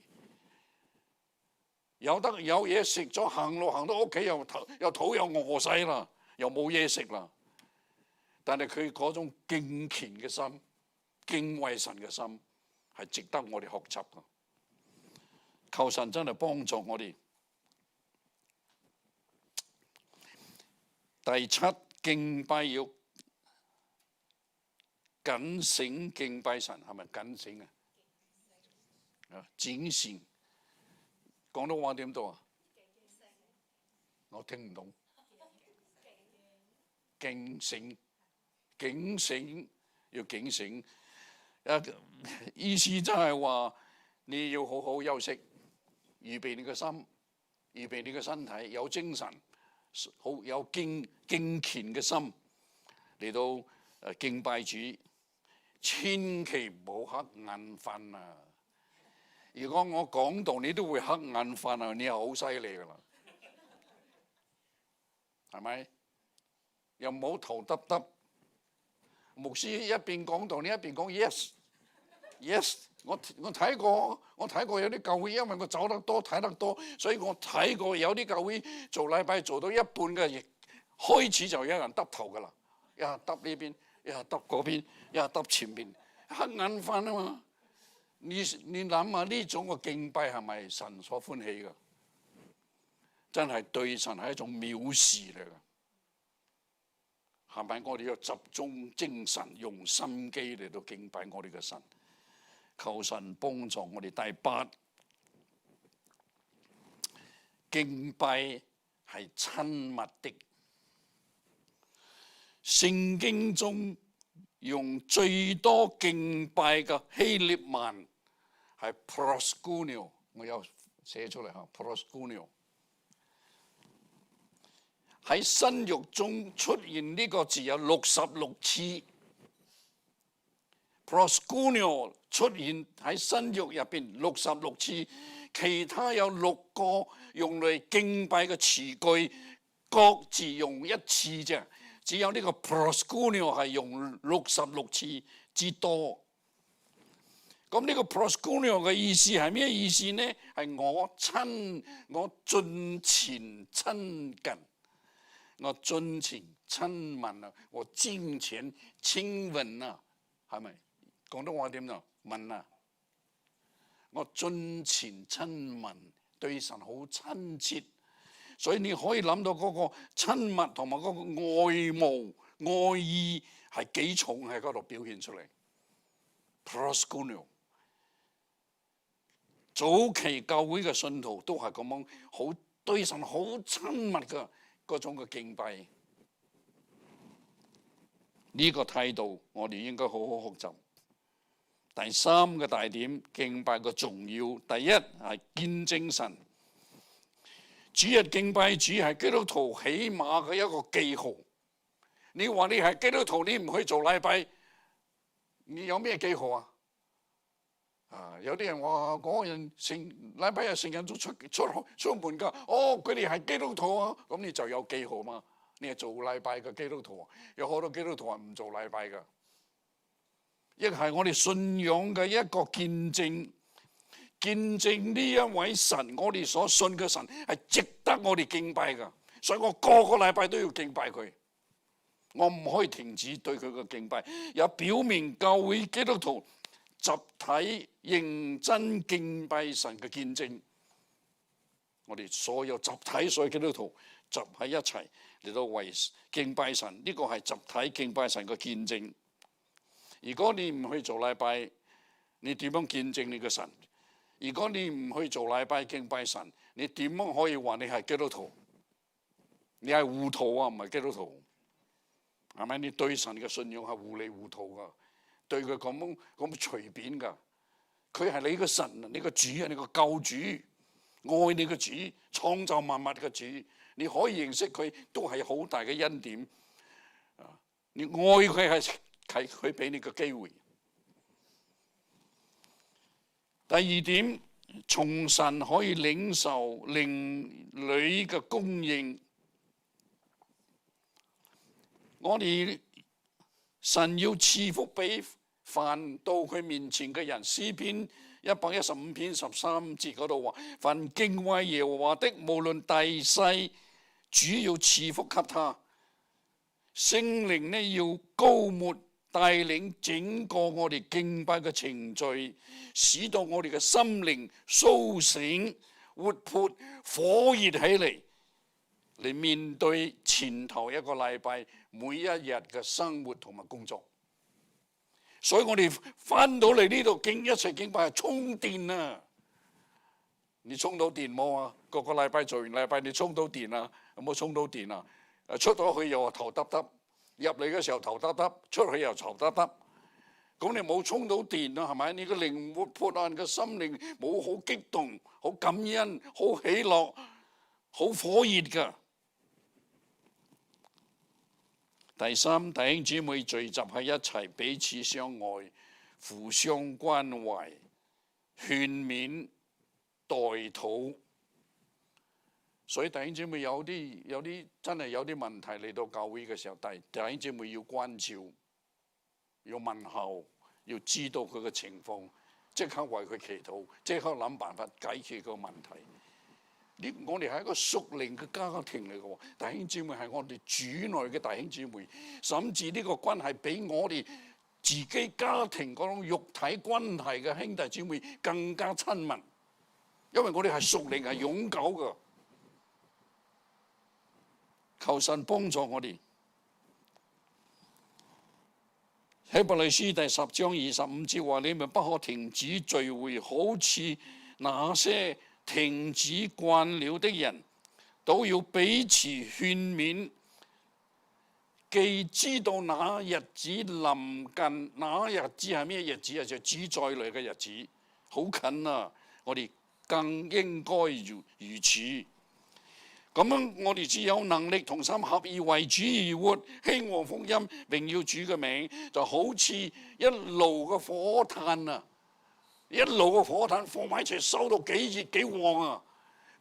有嘢食咗，行路行到屋企又肚又餓死啦，又冇嘢食啦。但係佢嗰種敬虔嘅心、敬畏神嘅心係值得我哋學習嘅。求神真係幫助我哋。第7，敬拜要警醒敬拜神，係咪警醒啊？警醒，廣東話點讀啊？我聽唔懂。警醒，要警醒。意思就係話你要好好休息，預備你個心，預備你個身體，有精神，好有敬虔嘅心嚟到敬拜主。千祈唔好瞌眼瞓啊！如果我講道你都會瞌眼瞓啊，你又好犀利噶啦，係咪？又唔好頭耷耷。牧師一邊講道，你一邊講 yes。我睇過有啲教會，因為我走得多睇得多，所以我睇過有啲教會做禮拜做到一半嘅，亦開始就有人耷頭噶啦，一下耷呢邊。一下揼嗰邊，一下揼前面，瞌眼瞓啊嘛！你諗下呢種嘅敬拜係咪神所歡喜嘅？真係對神係一種藐視嚟嘅。係咪我哋要集中精神，用心機嚟到敬拜我哋嘅神？求神幫助我哋。第8，敬拜係親密的。聖經中用最多敬拜嘅希臘文係 proskuneo， 我有寫出嚟嚇 proskuneo。喺新約中出現呢個字有66次 proskuneo 出現喺新約入邊66次，其他有6個用嚟敬拜嘅詞句，各自用1次啫。只有呢個 proskuneo 係用66次之多。咁呢個 proskuneo 嘅意思係咩意思呢？係我進前親近，我盡情親吻啊，我經前親吻啊，係咪？廣東話點啊？吻啊！我盡情親吻，對神好親切，所以你可以諗到嗰個親密同埋嗰個愛慕、愛意係幾重喺嗰度表現出嚟。Proskuneo， 早期教會嘅信徒都係咁樣，好對神好親密嘅嗰種嘅敬拜。呢個態度我哋應該好好學習。第三個大點，敬拜嘅重要。第一係見證神。主日敬拜主係基督徒起碼嘅一個記號。你話你係基督徒，你唔去做禮拜，你有咩記號啊？有啲人話嗰個人成禮拜日成日都出門㗎。哦，佢哋係基督徒啊，咁你就有記號嘛？你係做禮拜嘅基督徒，有好多基督徒係唔做禮拜㗎。亦係我哋信仰嘅一個見證，見證呢一位神，我哋所信嘅神係值得我哋敬拜㗎。所以我個個禮拜都要敬拜佢，我唔可以停止對佢嘅敬拜。有表明教會基督徒集體認真敬拜神嘅見證。我哋所有集體所有基督徒集喺一齊嚟到為敬拜神，呢個係集體敬拜神嘅見證。如果你唔去做禮拜，你點樣見證你嘅神？如果你唔去做禮拜敬拜神，你點樣可以話你係基督徒？你係糊塗啊，唔係基督徒，係咪？你對神嘅信仰係糊裡糊塗噶，對佢咁隨便噶。佢係你嘅神，你嘅主啊，你嘅救主，愛你嘅主，創造萬物嘅主，你可以認識佢都係好大嘅恩典。你愛佢係佢俾你嘅機會。第二點，從神可以領受靈裏嘅供應。我哋神要賜福俾凡到佢面前嘅人。詩篇115篇13節嗰度話：凡敬畏耶和華的，無論大細，主要賜福給他。聖靈呢要膏抹帶領整個我哋敬拜嘅程序，使到我哋嘅心靈甦醒、活潑、火熱起嚟，嚟面對前頭一個禮拜每一日嘅生活同埋工作。所以我哋翻到嚟呢度一齊敬拜係充電啊！你充到電冇啊？個個禮拜做完禮拜你充到電啊？有冇充到電啊？出咗去又話頭耷耷，入嚟嘅時候頭耷耷，出去又頭耷耷。咁你冇充到電啊？係咪？你個靈活潑啊，你個心靈冇好激動、好感恩、好喜樂、好火熱㗎。第三，弟兄姊妹聚集喺一齊，彼此相愛，互相關懷，勸勉、代禱。所以弟兄姊妹有啲真係有啲問題嚟到教會嘅時候，弟兄姊妹要關照，要問候，要知道佢嘅情況，即刻為佢祈禱，即刻諗辦法解決個問題。我哋係一個屬靈嘅家庭嚟嘅喎，弟兄姊妹係我哋主內嘅弟兄姊妹，甚至呢個關係比我哋自己家庭嗰種肉體關係嘅兄弟姊妹更加親密，因為我哋係屬靈係永久嘅。求神幫助我哋。希伯來書第10章25節話：你們不可停止聚會，好似那些停止慣了的人，都要彼此勸勉。既知道那日子臨近，那日子係咩日子啊？就主再來嘅日子，好近啊！我哋更應該如此。咁樣我哋只有能力同心合意為主而活，興旺福音，榮耀主嘅名，就好似一爐嘅火炭啊！一路個火炭放埋一齊，收到幾熱幾旺啊！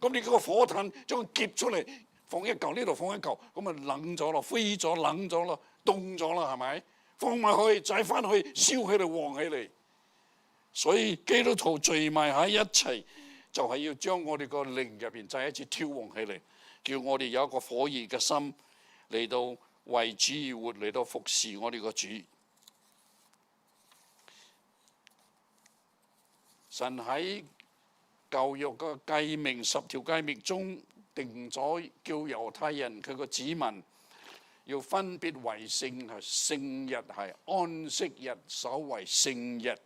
咁你嗰個火炭將佢夾出嚟，放一嚿呢度，放一嚿，咁啊冷咗咯，飛咗冷咗咯，凍咗啦，係咪？放埋去，再翻去燒起嚟，旺起嚟。所以基督徒聚埋喺一齊，就係要將我哋個靈入邊再一次挑旺起嚟，叫我哋有一個火熱嘅心，嚟到為主而活，嚟到服侍我哋個主。神喺舊約嘅誡命10條誡命中定咗，叫猶太人佢個子民要分別為聖，係聖日係安息日，守為聖日，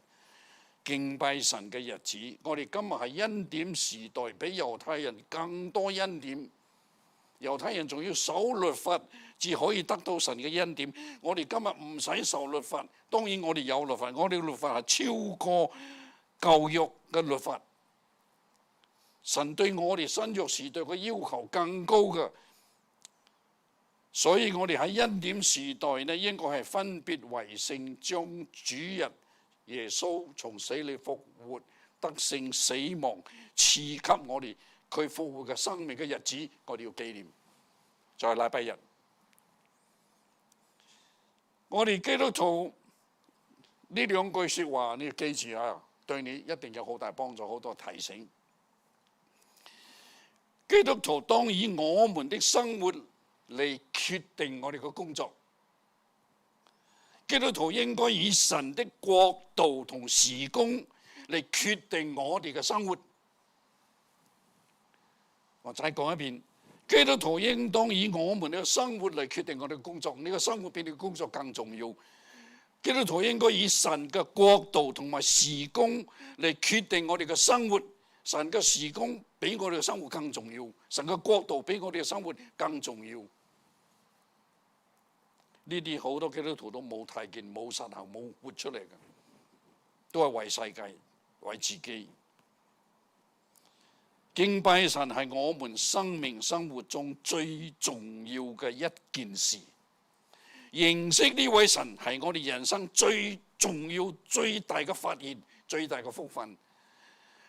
敬拜神嘅日子。我哋今日係恩典時代，比猶太人更多恩典。猶太人仲要守律法，至可以得到神嘅恩典。我哋今日唔使受律法，當然我哋有律法，我哋嘅律法係超過舊約嘅律法。神對我哋新約時代嘅要求更高嘅，所以我哋喺恩典時代呢，應該係分別為聖，將主日耶穌從死裏復活、得勝死亡賜給我哋佢復活嘅生命嘅日子，我哋要紀念，就係禮拜日。我哋基督徒呢兩句説話，你要記住啊，對你一定有好大幫助，好多提醒。基督徒當以我們的生活嚟決定我哋嘅工作。基督徒應該以神的國度同時工嚟決定我哋嘅生活。我再講一遍，基督徒應當以我們嘅生活嚟決定我哋嘅工作。你嘅生活比你嘅工作更重要。基督徒應該以神嘅國度同埋時工嚟決定我哋嘅生活。神嘅時工比我哋嘅生活更重要，神嘅國度比我哋嘅生活更重要。呢啲好多基督徒都冇睇見、冇實行、冇活出嚟嘅，都係為世界、為自己。敬拜神係我們生命生活中最重要嘅一件事。認識呢位神係我哋人生最重要、最大嘅發現、最大嘅福分。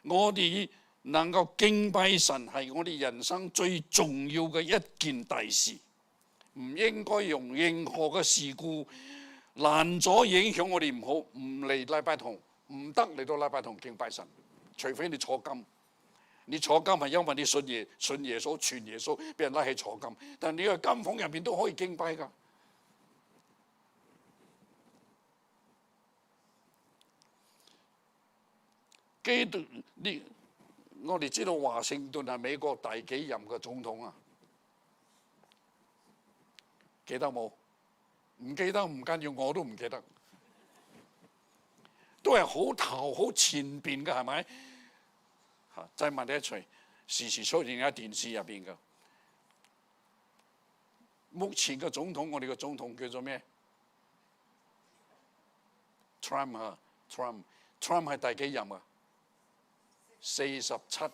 我哋能夠敬拜神係我哋人生最重要嘅一件大事，唔應該用任何嘅事故攔咗影響我哋唔好，唔嚟禮拜堂，唔得嚟到禮拜堂敬拜神，除非你坐監。你坐監係因為你信耶穌、傳耶穌，俾人拉起坐監，但你喺監房入邊都可以敬拜㗎。基督呢？我哋知道華盛頓係美國第幾任嘅總統啊？記得冇？唔記得唔緊要，我都唔記得。都係好頭好前邊嘅，係咪？再問你一句，時時出現喺電視入邊嘅。目前嘅總統，我哋嘅總統叫做咩 ？Trump 啊 ，Trump 係第幾任啊？47。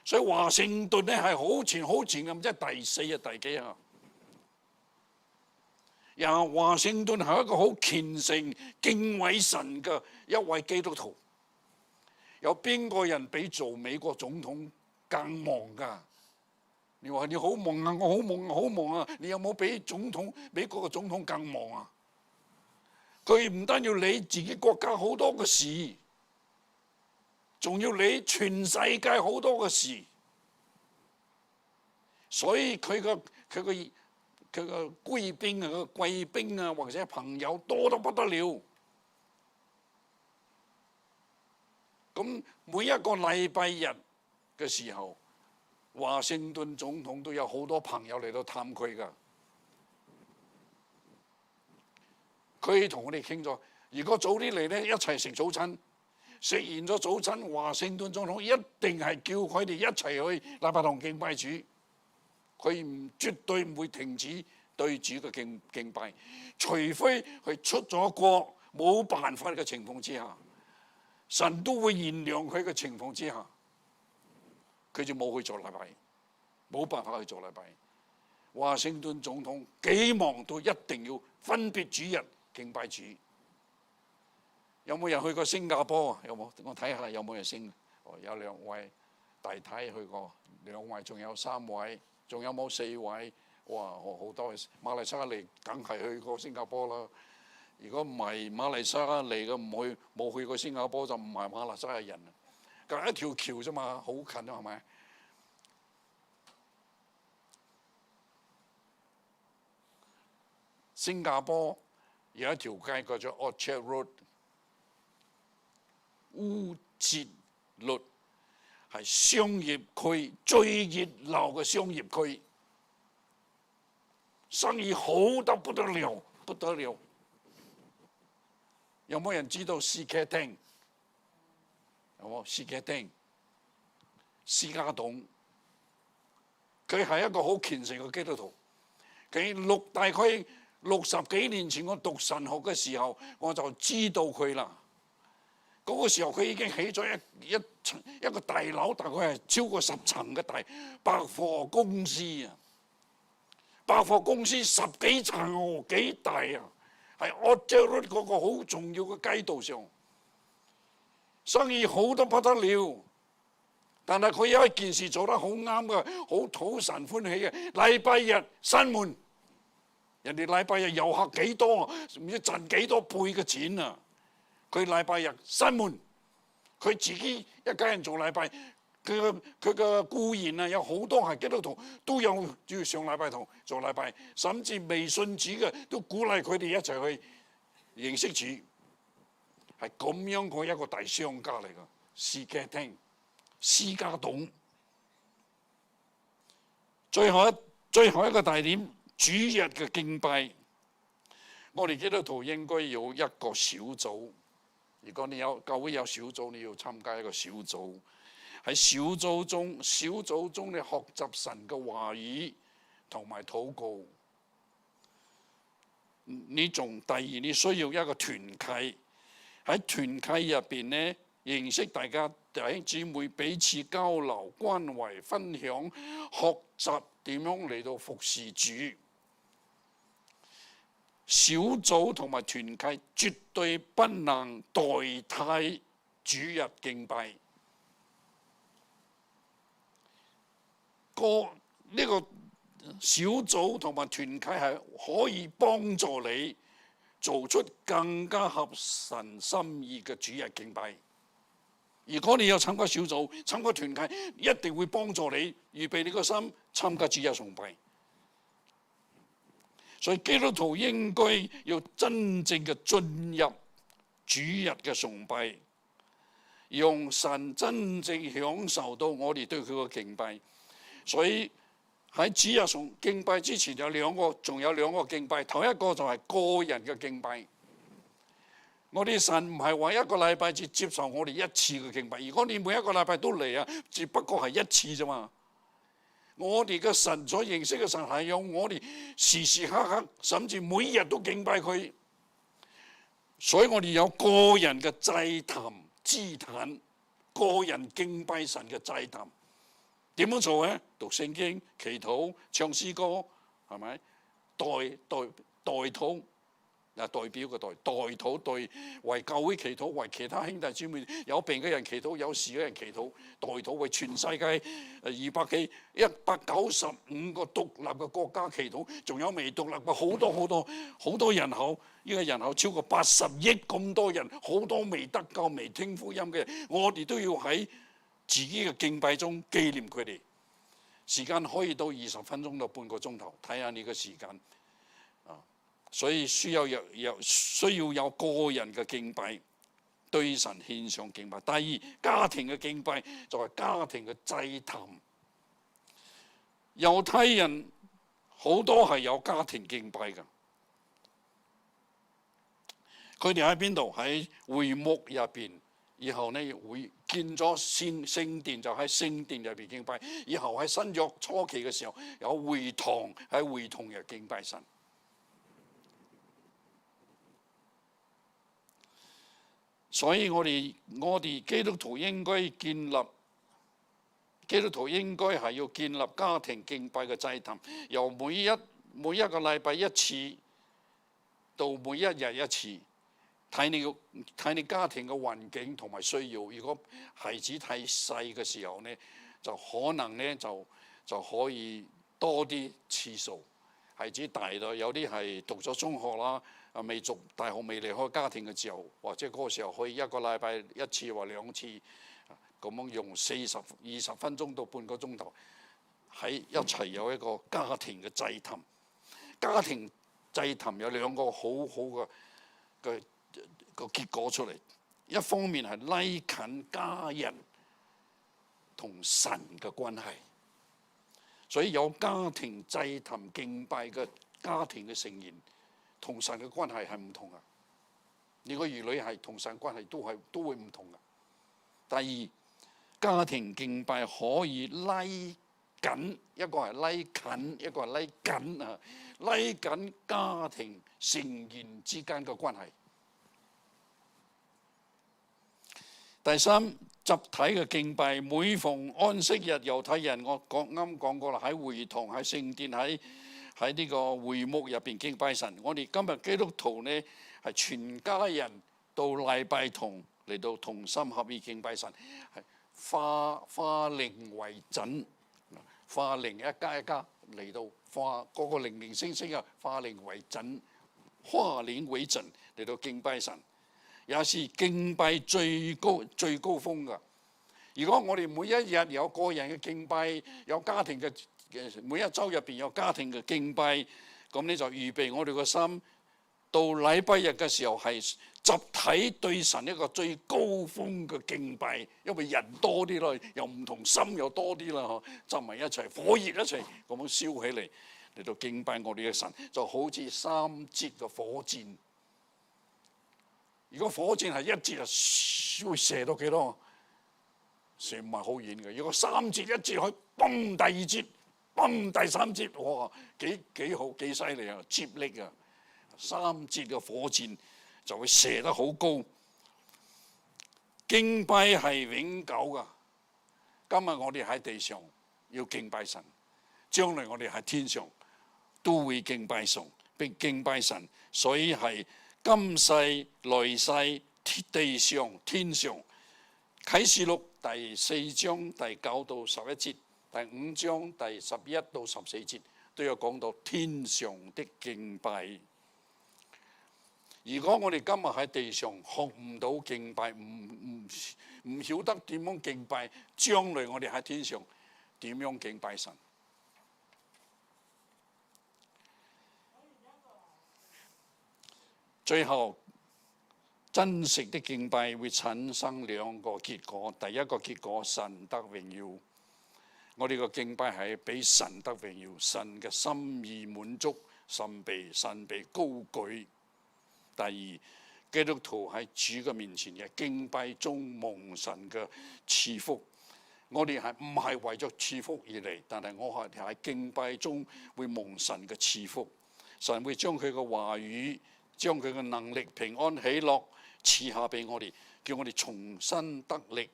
所以華盛頓咧係好前咁，即係第4啊，第幾啊？華盛頓係一個好虔誠、敬畏神嘅一位基督徒。有邊個人比做美國總統更忙㗎？你話你好忙啊，我好忙啊，好忙啊！你有冇比美國嘅總統更忙啊？佢唔單要理自己國家好多嘅事，仲要理全世界好多嘅事，所以佢個貴賓啊、個貴賓啊，或者朋友多得不得了。咁每一個禮拜日嘅時候，華盛頓總統都有好多朋友嚟到探佢㗎。佢同我哋傾咗，如果早啲嚟咧，一齊食早餐。食完咗早餐，華盛頓總統一定係叫佢哋一齊去禮拜堂敬拜主。佢絕對唔會停止對主嘅敬拜，除非佢出咗國冇辦法嘅情況之下。神都會原諒佢嘅情況之下，佢就冇去做禮拜，冇辦法去做禮拜。華盛頓總統幾忙到一定要分別主日敬拜主。有冇人去過新加坡啊？有冇？我睇下有冇人升。有2位大太去過，2位，仲有3位，仲有冇4位？哇，好多馬來西亞嚟，梗係去過新加坡啦。如果唔係馬來西亞嚟嘅，冇去過新加坡就唔係馬來西亞人。隔一條橋啫嘛，好近啊，係咪？新加坡有一條街叫做 Orchard Road， 烏節路係商業區最熱鬧嘅商業區，生意好得不得了，不得了。有冇人知道士茄廳？有冇士茄廳？施家棟，佢係一個好虔誠嘅基督徒。佢大概60幾年前我讀神學嘅時候，我就知道佢啦。嗰個時候佢已經起咗一個大樓，大概係超過10層嘅大百貨公司啊！百貨公司10幾層喎，幾大啊！係 Orchard Road 嗰個好重要嘅街道上，生意好得不得了。但係佢有一件事做得好啱嘅，好討神歡喜嘅。禮拜日閂門，人哋禮拜日遊客幾多啊？唔知賺幾多倍嘅錢啊！佢禮拜日閂門，佢自己一家人做禮拜，佢嘅僱員啊有好多係基督徒，都有要上禮拜堂做禮拜，甚至未信主嘅都鼓勵佢哋一齊去認識主，係咁樣嘅一個大商家嚟㗎，士茄廳。施家棟，最後一個大點，主日嘅敬拜，我哋基督徒應該有一個小組。如果你有教會有小組，你要參加一個小組。喺小組中你學習神嘅話語同埋禱告。第二，你需要一個團契。喺團契入邊呢，認識大家弟兄姊妹彼此交流、關懷、分享，學習點樣嚟到服侍主。小組同埋團契絕對不能代替主日敬拜。呢個小組同埋團契係可以幫助你做出更加合神心意嘅主日敬拜。如果你有參加小組、參加團契，一定會幫助你預備你個心參加主日崇拜。所以基督徒應該要真正嘅進入主日嘅崇拜，讓神真正享受到我哋對佢嘅敬拜。所以喺主日敬拜之前仲有兩個敬拜，頭一個就係個人嘅敬拜。我哋神唔係話一個禮拜只接受我哋一次嘅敬拜，如果你每一個禮拜都嚟啊，只不過係一次啫嘛。我哋嘅神所認識嘅神係有我哋時時刻刻，甚至每日都敬拜佢。所以我哋有個人嘅祭壇、支壇，個人敬拜神嘅祭壇。點樣做咧？讀聖經、祈禱、唱詩歌，係咪？代禱。代表嘅代禱，對為教會祈禱，為其他兄弟姊妹有病嘅人祈禱，有事嘅人祈禱，代禱為全世界195個獨立嘅國家祈禱，仲有未獨立嘅好多人口，呢個人口超過80億咁多人，好多未得救、未聽福音嘅人，我哋都要喺自己嘅敬拜中紀念佢哋。時間可以到20分鐘到半個鐘頭，睇下你嘅時間。所以需要有個人嘅敬拜，對神獻上敬拜。第二，家庭嘅敬拜就係家庭嘅祭壇。猶太人好多係有家庭敬拜嘅，佢哋喺邊度？喺會幕入邊，以後呢會建咗聖殿，就喺聖殿入邊敬拜。以後喺新約初期嘅時候，有會堂，喺會堂入敬拜神。所以我哋基督徒應該係要建立家庭敬拜嘅祭壇，由每一個禮拜一次到每一日一次，睇你家庭嘅環境同埋需要。如果孩子太細嘅時候呢，就可能呢就可以多啲次數。孩子大到有啲係讀咗中學啦。未讀大學未離開家庭嘅時候，或者嗰個時候可以一個禮拜一次或2次，咁樣用20分鐘到半個鐘頭，喺一齊有一個家庭嘅祭壇。家庭祭壇有兩個好好嘅結果出嚟。一方面係拉近家人同神嘅關係，所以有家庭祭壇敬拜嘅家庭嘅成員同神嘅關係係唔同嘅。你個兒女係同神關係都會唔同嘅。第二，家庭敬拜可以拉緊，一個係拉近，一個係拉緊啊，拉緊家庭成員之間嘅關係。第三，集體嘅敬拜，每逢安息日，猶太人我啱講過啦，喺會堂、喺聖殿、喺呢個會幕入邊敬拜神。我哋今日基督徒呢，係全家人到禮拜堂嚟到同心合意敬拜神，係化零為整，化零一家一家嚟到化個個零零星星啊，化零為整，化零為整嚟到敬拜神，也是敬拜最高峰噶。如果我哋每一日有個人嘅敬拜，有家庭嘅每一週入邊有家庭嘅敬拜，咁你就預備我哋個心，到禮拜日嘅時候係集體對神一個最高峰嘅敬拜，因為人多啲咯，又唔同心又多啲啦，集埋一齊，火熱一齊咁樣燒起嚟到敬拜我哋嘅神，就好似3節嘅火箭。如果火箭係1節會射到幾多？射唔係好遠嘅。如果3節1節可以崩第2節，崩第3節，哇，幾好幾犀利啊！接力啊！3節嘅火箭就會射得好高。敬拜係永久噶。今日我哋喺地上要敬拜神，將來我哋喺天上都會敬拜神，並敬拜神，所以係今世來世地上天上。啟示錄第4章第9到11節，第5章第11到14節都有講到天上的敬拜。如果我哋今日喺地上學唔到敬拜，唔曉得點樣敬拜，將來我哋喺天上點樣敬拜神？最後，真實的敬拜會產生2個結果。第一個結果，神得榮耀。我哋個敬拜係俾神得榮耀，神嘅心意滿足，神被高舉。第二，基督徒喺主嘅面前嘅敬拜中蒙神嘅賜福。我哋係唔係為咗賜福而嚟？但係我係喺敬拜中會蒙神嘅賜福。神會將佢嘅話語，將佢嘅能力、平安、喜樂賜下俾我哋，叫我哋重新得力，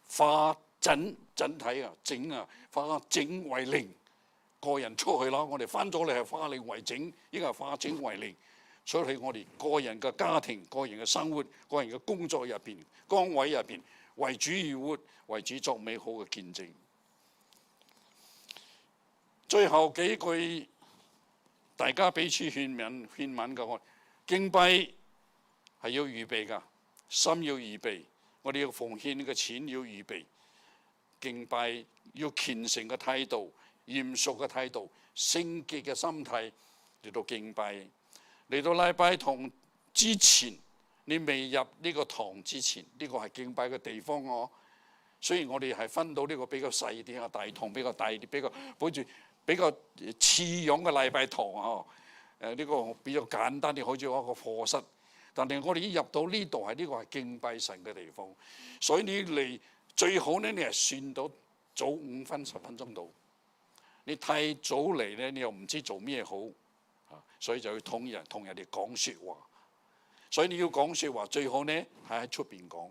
化整體啊，化整為靈。個人出去啦，我哋翻咗嚟係化靈為整，依家係化整為靈。出去我哋個人嘅家庭、個人嘅生活、個人嘅工作入邊、崗位入邊，為主而活，為主作美好嘅見證。最後幾句，大家彼此勸勉嘅，敬拜係要預備㗎，心要預備，我哋要奉獻嘅錢要預備，敬拜要虔誠嘅態度、嚴肅嘅態度、聖潔嘅心態嚟到敬拜。嚟到禮拜堂之前，你未入呢個堂之前，呢個係敬拜嘅地方喎。雖然我哋係分到呢個比較細啲啊，大堂比較大啲，比較似樣嘅禮拜堂啊。呢個比較簡單啲，好似一個課室。但係我哋一入到呢度係呢個係敬拜神嘅地方，所以你嚟最好呢，你係算到早5分10分鐘到。你太早嚟呢，你又唔知做咩好。所以就要同人哋講説話，所以你要講説話最好呢係喺出邊講。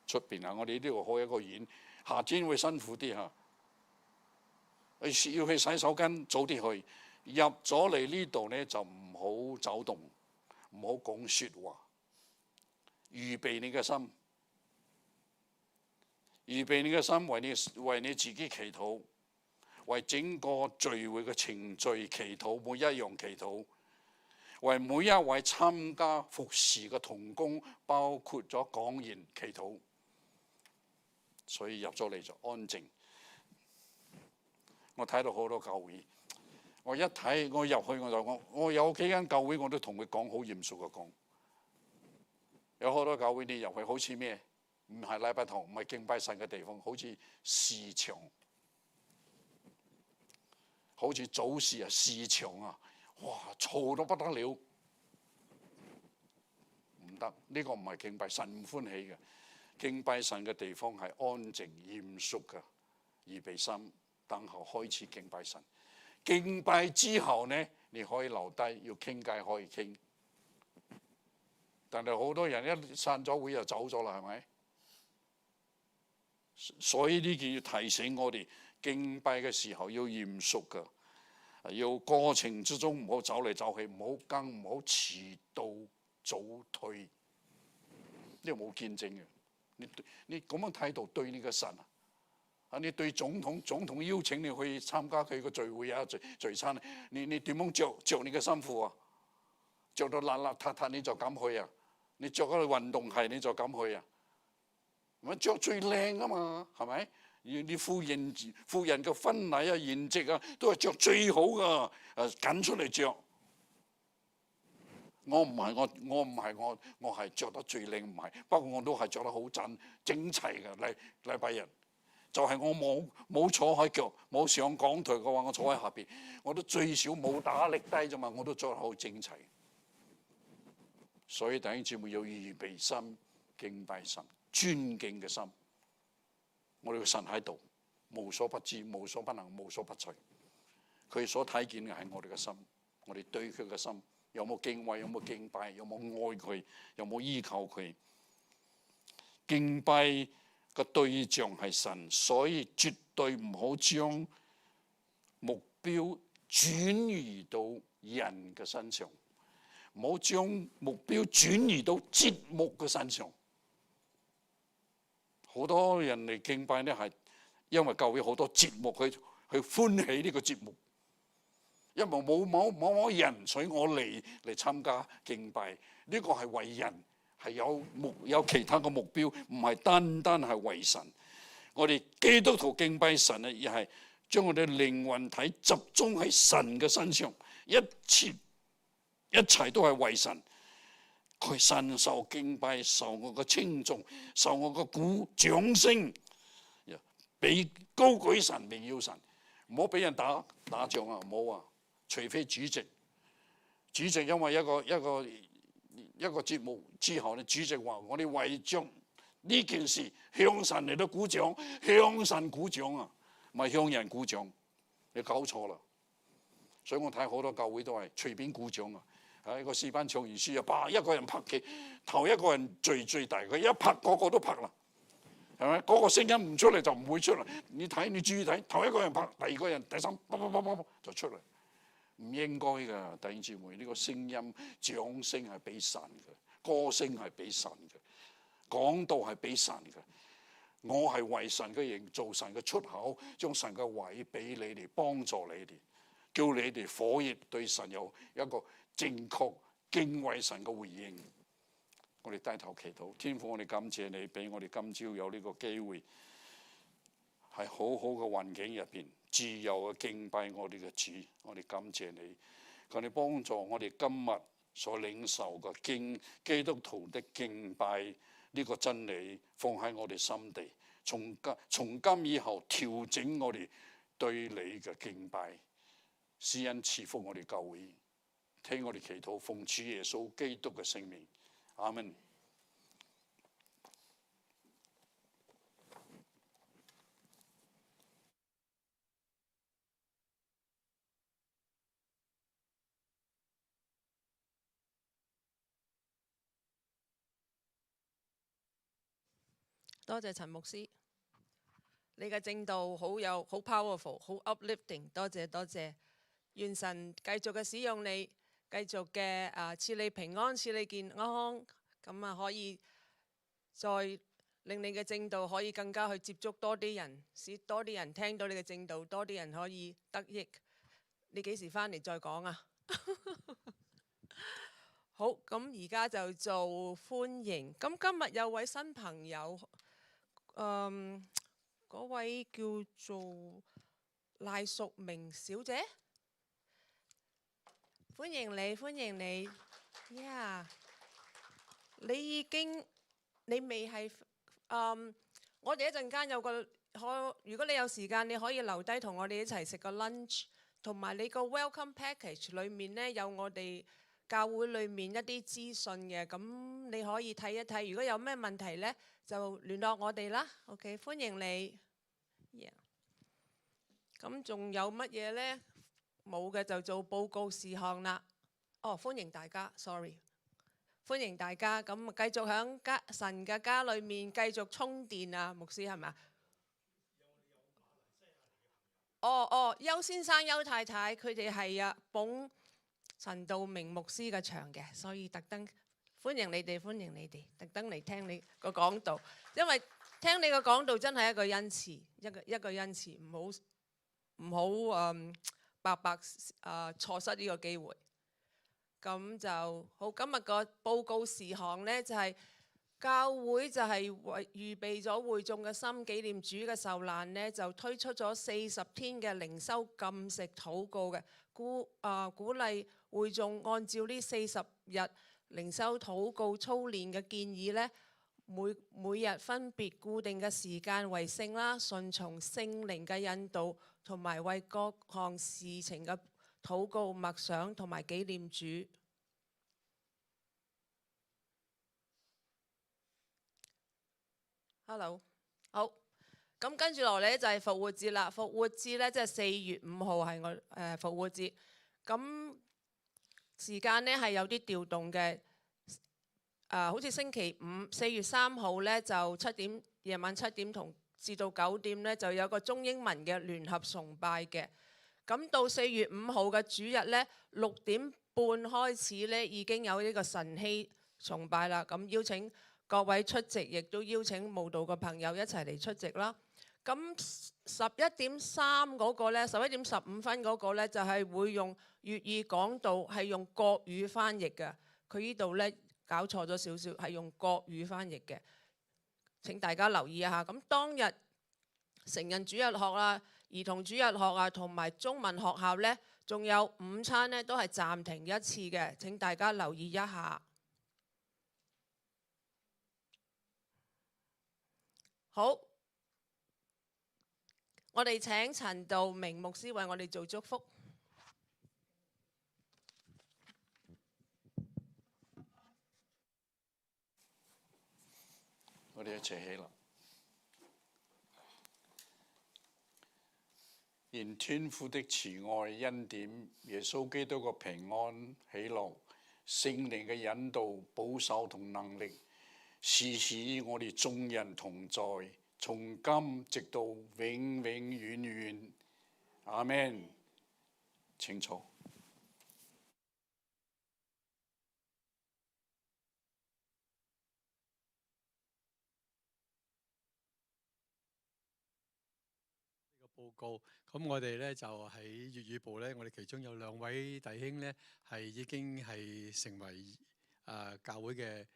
出邊啊，我哋呢度開一個院，夏天會辛苦啲嚇。要去洗手間早啲去，入咗嚟呢度呢就唔好走動，唔好講説話，預備你嘅心，預備你嘅心為你自己祈禱，為整個聚會嘅程序祈禱，每一樣祈禱。為每一位參加服侍嘅同工，包括咗講員祈禱，所以入咗嚟就安靜。我睇到好多教會，我一睇我入去我就講，我有幾間教會我都同佢講好嚴肅嘅講，有好多教會你入去好似咩？唔係禮拜堂，唔係敬拜神嘅地方，好似市場，好似早市啊市場啊，哇嘈到不得了，唔得，呢個唔係敬拜神唔歡喜嘅。敬拜神嘅地方係安靜嚴肅嘅，預備心等候開始敬拜神。敬拜之後呢，你可以留低，要傾偈可以傾。但係好多人一散咗會就走咗啦，係咪？所以呢件要提醒我哋，敬拜嘅時候要嚴肅嘅，要過程之中唔好走嚟走去，唔好跟，唔好遲到早退，呢個冇見證嘅。你咁樣態度對你個神啊！你對總統邀請你去參加佢個聚會啊聚餐，你點樣着你嘅衫褲啊？着到邋邋遢遢你就敢去啊？你着嗰個運動鞋你就敢去啊？咪着最靚啊嘛，係咪？你夫人嘅婚禮啊、宴席啊，都係着最好噶，緊出嚟着。我係着得最靚，唔係。不過我都係着得好整齊嘅。禮拜日就係我冇坐喺腳，冇上講台嘅話，我坐喺下邊，我都最少冇打力低啫嘛，我都着得好整齊。所以弟兄姊妹要預備心敬拜神，尊敬嘅心。我哋嘅神喺度，無所不知、無所不能、無所不隨。佢所睇見嘅係我哋嘅心，我哋對佢嘅心。有冇敬畏？有冇敬拜？有冇愛佢？有冇依靠佢？敬拜嘅對象係神，所以絕對唔好將目標轉移到人嘅身上，唔好將目標轉移到節目嘅身上。好多人嚟敬拜呢，係因為教會好多節目去歡喜呢個節目。因為冇某人，所以我嚟參加敬拜。呢個係為人，係有其他嘅目標，唔係單單係為神。我哋基督徒敬拜神啊，而係將我哋靈魂體集中喺神嘅身上，一切都係為神。佢神受敬拜，受我嘅稱頌，受我嘅掌聲，俾高舉神，榮耀神。唔好俾人打仗啊！唔好啊！除非主席因為一個節目之後咧，主席話：我哋為將呢件事向神嚟到鼓掌，向神鼓掌啊，唔係向人鼓掌。你搞錯啦！所以我睇好多教會都係隨便鼓掌啊！喺個詩班唱完詩啊，一個人拍嘅，頭一個人最大，佢一拍個個都拍啦，係咪？嗰個聲音唔出嚟就唔會出嚟。你注意睇，頭一個人拍，第二個人、第三，就出嚟。唔應該㗎，弟兄姊妹，呢個聲音掌聲係俾神嘅，歌聲係俾神嘅，講道係俾神嘅。我係為神嘅營造神嘅出口，將神嘅位俾你哋，幫助你哋，叫你哋火熱對神有一個正確敬畏神嘅回應。我哋低頭祈禱，天父，我哋感謝你俾我哋今朝有呢個機會，係好好嘅環境入邊，自由嘅敬拜我哋嘅主，我哋感謝你，求你幫助我哋今日所領受嘅基督徒的敬拜呢個真理放喺我哋心地，從今以後調整我哋對你嘅敬拜，施恩賜福我哋教會，聽我哋祈禱，奉主耶穌基督嘅聖名，阿門。多謝陳牧師，你嘅正道好 powerful， 好 uplifting， 多謝。願神繼續嘅使用你，繼續嘅賜你平安，賜你健康，咁啊可以再令你嘅正道可以更加去接觸多啲人，使多啲人聽到你嘅正道，多啲人可以得益。你幾時返嚟再講啊？好，咁而家就做歡迎。咁今日有位新朋友。嗰位叫做賴淑明小姐，歡迎你，歡迎你。Yeah， 你未係我哋一陣間有個如果你有時間，你可以留低同我哋一齊食個 lunch， 同埋你個 welcome package 裡面呢，有我哋教會裡面一啲資訊嘅，咁你可以睇一睇。如果有咩問題呢，就聯絡我哋啦。OK， 歡迎你。咁仲有乜嘢呢？冇嘅就做報告事項啦。哦，歡迎大家，sorry， 歡迎大家。咁繼續喺神嘅家裏面繼續充電啊，牧師係咪啊？邱先生、邱太太佢哋係捧陳道明牧師嘅場嘅，所以特登歡迎你哋，歡迎你哋，特登嚟聽你個講道，因為聽你個講道真係一個恩賜，一個恩賜，唔好白白錯失呢個機會。咁就好，今日個報告事項呢，就係教會就係預備咗會眾嘅心，紀念主嘅受難呢，就推出咗40天嘅靈修禁食禱告嘅，鼓勵會眾按照呢40日靈修禱告操練嘅建議呢，每日分別固定嘅時間為聖啦，順從聖靈嘅引導，同埋為各項事情嘅禱告默想同埋紀念主。Hello， 好，咁跟住落嚟就係復活節啦。復活節呢，即係4月5號係我復活節。咁時間呢係有啲調動嘅。好似星期五4月3號呢，就夜晚7點至到9點呢，就有個中英文嘅聯合崇拜嘅。咁到4月5號嘅主日呢，6點半開始呢，已經有呢個晨曦崇拜啦。咁邀請各位出席，亦都邀請慕道嘅朋友一齊嚟出席啦。咁11點3嗰個呢，11點15分嗰個呢，就係會用粵語講道，係用國語翻譯嘅。佢呢度呢，搞錯咗少少，係用國語翻譯嘅。請大家留意一下。咁當日成人主日學啊、兒童主日學啊，同埋中文學校呢，仲有午餐呢，都係暫停一次嘅。請大家留意一下。好，我哋請陳道明牧師為我哋做祝福。我哋一齊起立，願天父的慈愛恩典、耶穌基督嘅平安喜樂、聖靈嘅引導、保守同能力，時時與我哋眾人同在，從今直到永永遠遠。阿們。請坐。報告，咁我哋咧就喺粵語部咧，我哋其中有2位弟兄咧係已經係成為教會嘅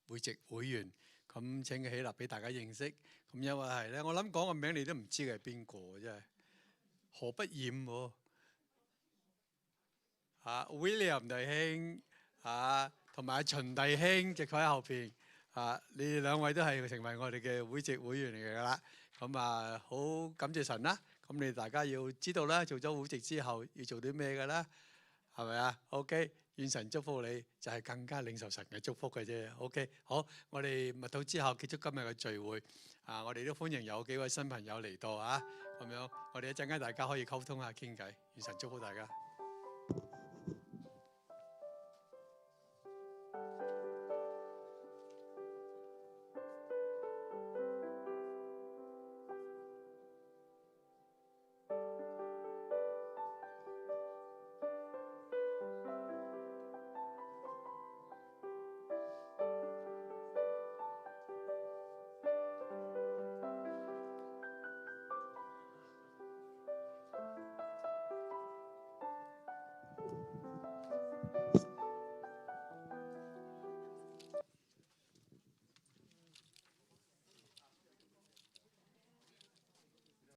會籍會員，咁請佢起立俾大家認識。咁因為係咧，我諗講個名你都唔知佢係邊個，真係何不厭喎。William 弟兄同埋秦弟兄直坐喺後邊你哋2位都係成為我哋嘅會籍會員嚟㗎啦。咁好感謝神啦！咁你大家要知道啦，做咗會籍之後要做啲咩㗎啦，係咪啊 ？OK， 願神祝福你，就係更加領受神嘅祝福嘅啫。OK， 好，我哋默禱之後結束今日嘅聚會。我哋都歡迎有幾位新朋友嚟到咁樣，我哋一陣間大家可以溝通下傾偈。願神祝福大家。